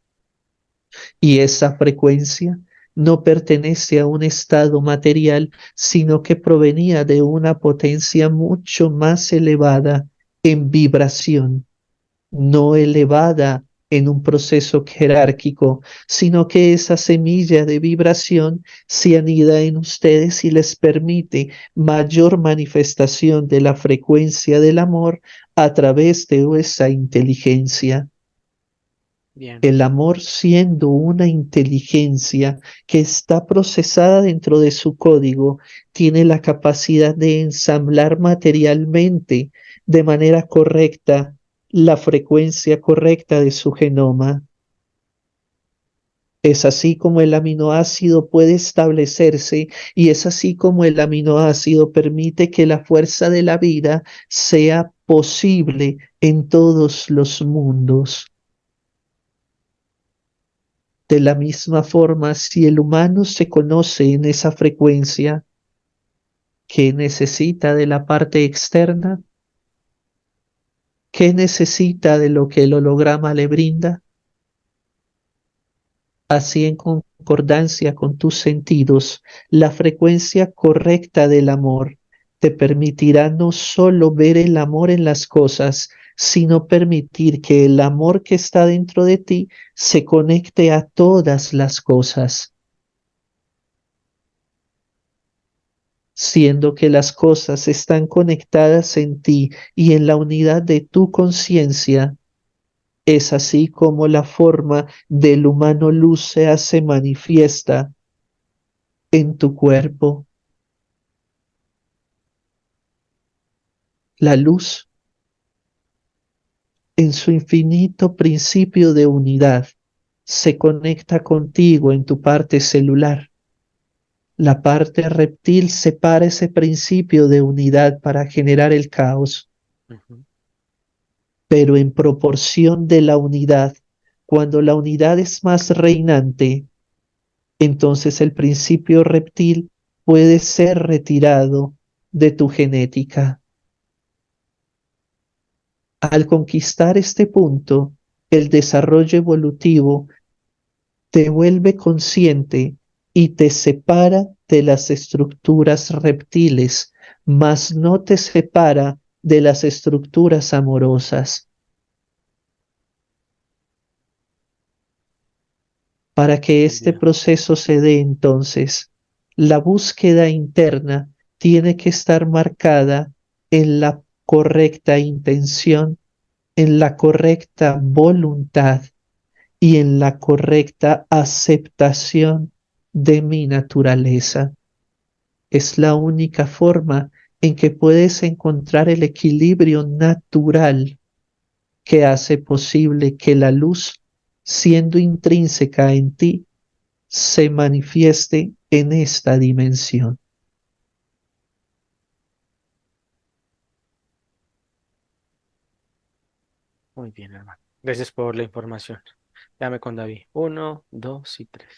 y esa frecuencia no pertenece a un estado material, sino que provenía de una potencia mucho más elevada en vibración, no elevada en un proceso jerárquico, sino que esa semilla de vibración se anida en ustedes y les permite mayor manifestación de la frecuencia del amor a través de esa inteligencia. Bien, El amor, siendo una inteligencia que está procesada dentro de su código, tiene la capacidad de ensamblar materialmente de manera correcta la frecuencia correcta de su genoma. Es así como el aminoácido puede establecerse, y es así como el aminoácido permite que la fuerza de la vida sea posible en todos los mundos. De la misma forma, si el humano se conoce en esa frecuencia que necesita de la parte externa, que necesita de lo que el holograma le brinda, así en concordancia con tus sentidos, la frecuencia correcta del amor te permitirá no solo ver el amor en las cosas, sino permitir que el amor que está dentro de ti se conecte a todas las cosas, siendo que las cosas están conectadas en ti y en la unidad de tu conciencia. Es así como la forma del humano luz se hace manifiesta en tu cuerpo. La luz, en su infinito principio de unidad, se conecta contigo en tu parte celular. La parte reptil separa ese principio de unidad para generar el caos, ujú, pero en proporción de la unidad. Cuando la unidad es más reinante, entonces el principio reptil puede ser retirado de tu genética. Al conquistar este punto, el desarrollo evolutivo te vuelve consciente y te separa de las estructuras reptiles, mas no te separa de las estructuras amorosas. Para que muy este bien, proceso se dé entonces, la búsqueda interna tiene que estar marcada en la correcta intención, en la correcta voluntad y en la correcta aceptación de mi naturaleza. Es la única forma en que puedes encontrar el equilibrio natural que hace posible que la luz, siendo intrínseca en ti, se manifieste en esta dimensión. muy bien, hermano. Gracias por la información. Dame con David. Uno, dos y tres.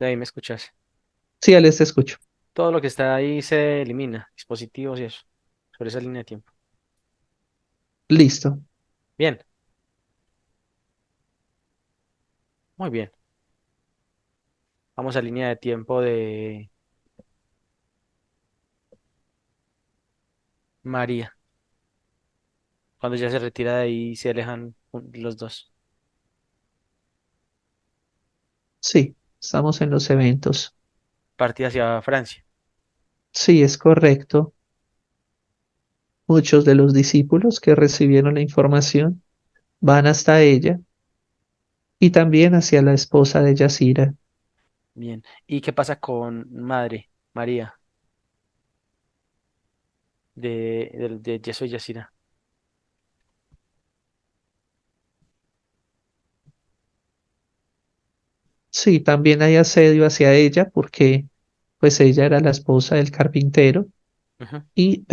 David, ¿me escuchas? Sí, Alex, te escucho. Todo lo que está ahí se elimina, dispositivos y eso, sobre esa línea de tiempo. Listo. Bien, muy bien. Vamos a línea de tiempo de María, cuando ya se retira de ahí y se alejan los dos. Sí, estamos en los eventos. Partida hacia Francia. Sí, es correcto. Muchos de los discípulos que recibieron la información van hasta ella y también hacia la esposa de Yasira. Bien. ¿Y qué pasa con madre, María, de Yeso y Yasira? Sí, también hay asedio hacia ella porque pues ella era la esposa del carpintero Ujú. y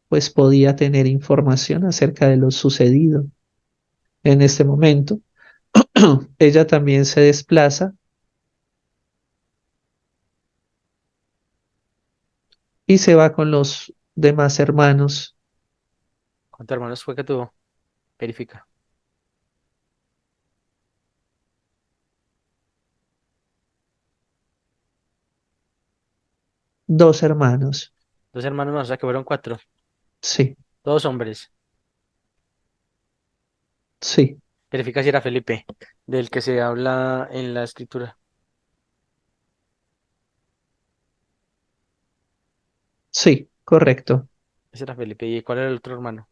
pues podía tener información acerca de lo sucedido en este momento. Ella también se desplaza y se va con los demás hermanos, ¿Cuántos hermanos fue que tuvo? Verifica. 2 hermanos. Dos hermanos más, o sea que fueron cuatro. Sí, Dos hombres. sí, Verifica si era Felipe, del que se habla en la escritura. sí, correcto. Ese era Felipe. ¿Y cuál era el otro hermano?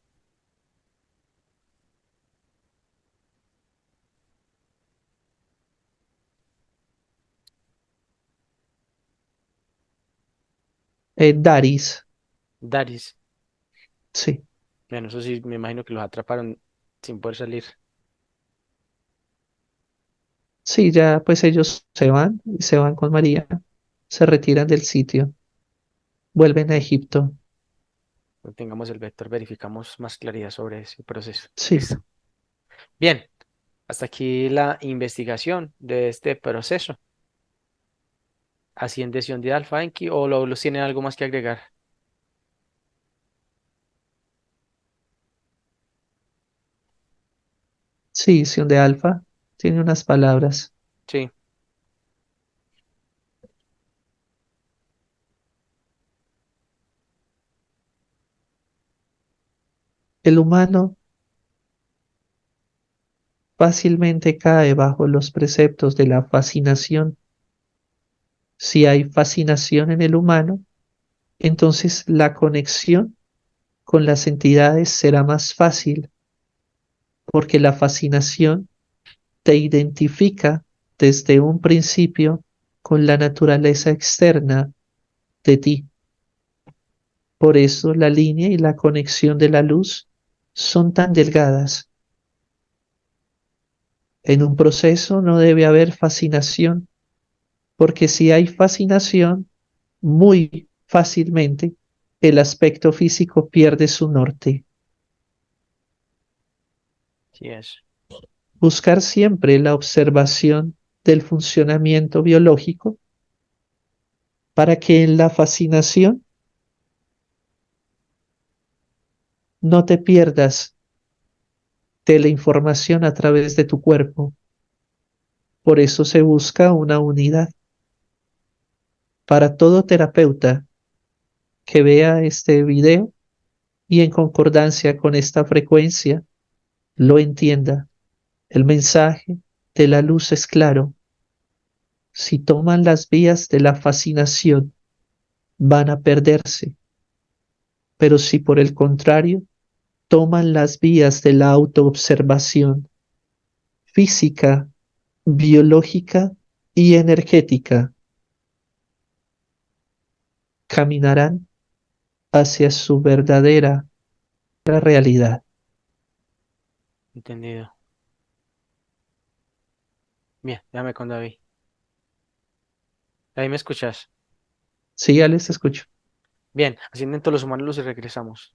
Daris, Daris. sí, Bueno, eso sí, me imagino que los atraparon sin poder salir. sí, ya pues ellos se van y se van con María, se retiran del sitio, vuelven a Egipto. Cuando tengamos el vector, verificamos más claridad sobre ese proceso. Sí, Listo. Bien, hasta aquí la investigación de este proceso. Ascensión de Alpha Enki, o los tiene algo más que agregar. sí, Sion de Alfa tiene unas palabras. Sí, El humano fácilmente cae bajo los preceptos de la fascinación. Si hay fascinación en el humano, entonces la conexión con las entidades será más fácil, porque la fascinación te identifica desde un principio con la naturaleza externa de ti. Por eso la línea y la conexión de la luz son tan delgadas. En un proceso no debe haber fascinación, porque si hay fascinación, muy fácilmente el aspecto físico pierde su norte. sí es. Buscar siempre la observación del funcionamiento biológico para que en la fascinación no te pierdas de la información a través de tu cuerpo. Por eso se busca una unidad. Para todo terapeuta que vea este video y en concordancia con esta frecuencia, lo entienda. El mensaje de la luz es claro. Si toman las vías de la fascinación, van a perderse. Pero si por el contrario toman las vías de la autoobservación física, biológica y energética, caminarán hacia su verdadera realidad. Entendido. Bien, déjame con David. Ahí me escuchas. Sí, ya les escucho. Bien, ascienden todos los humanos y regresamos.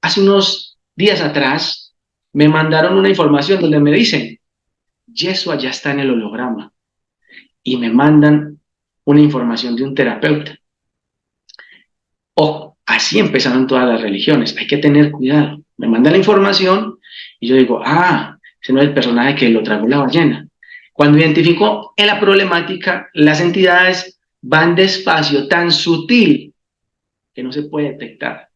hace unos días atrás me mandaron una información donde me dicen, Yeshua ya está en el holograma, y me mandan una información de un terapeuta. Ojo, así empezaron todas las religiones, hay que tener cuidado. Me mandan la información y yo digo, ese no es el personaje que lo tragó la ballena. Cuando identifico en la problemática, las entidades van despacio, tan sutil que no se puede detectar.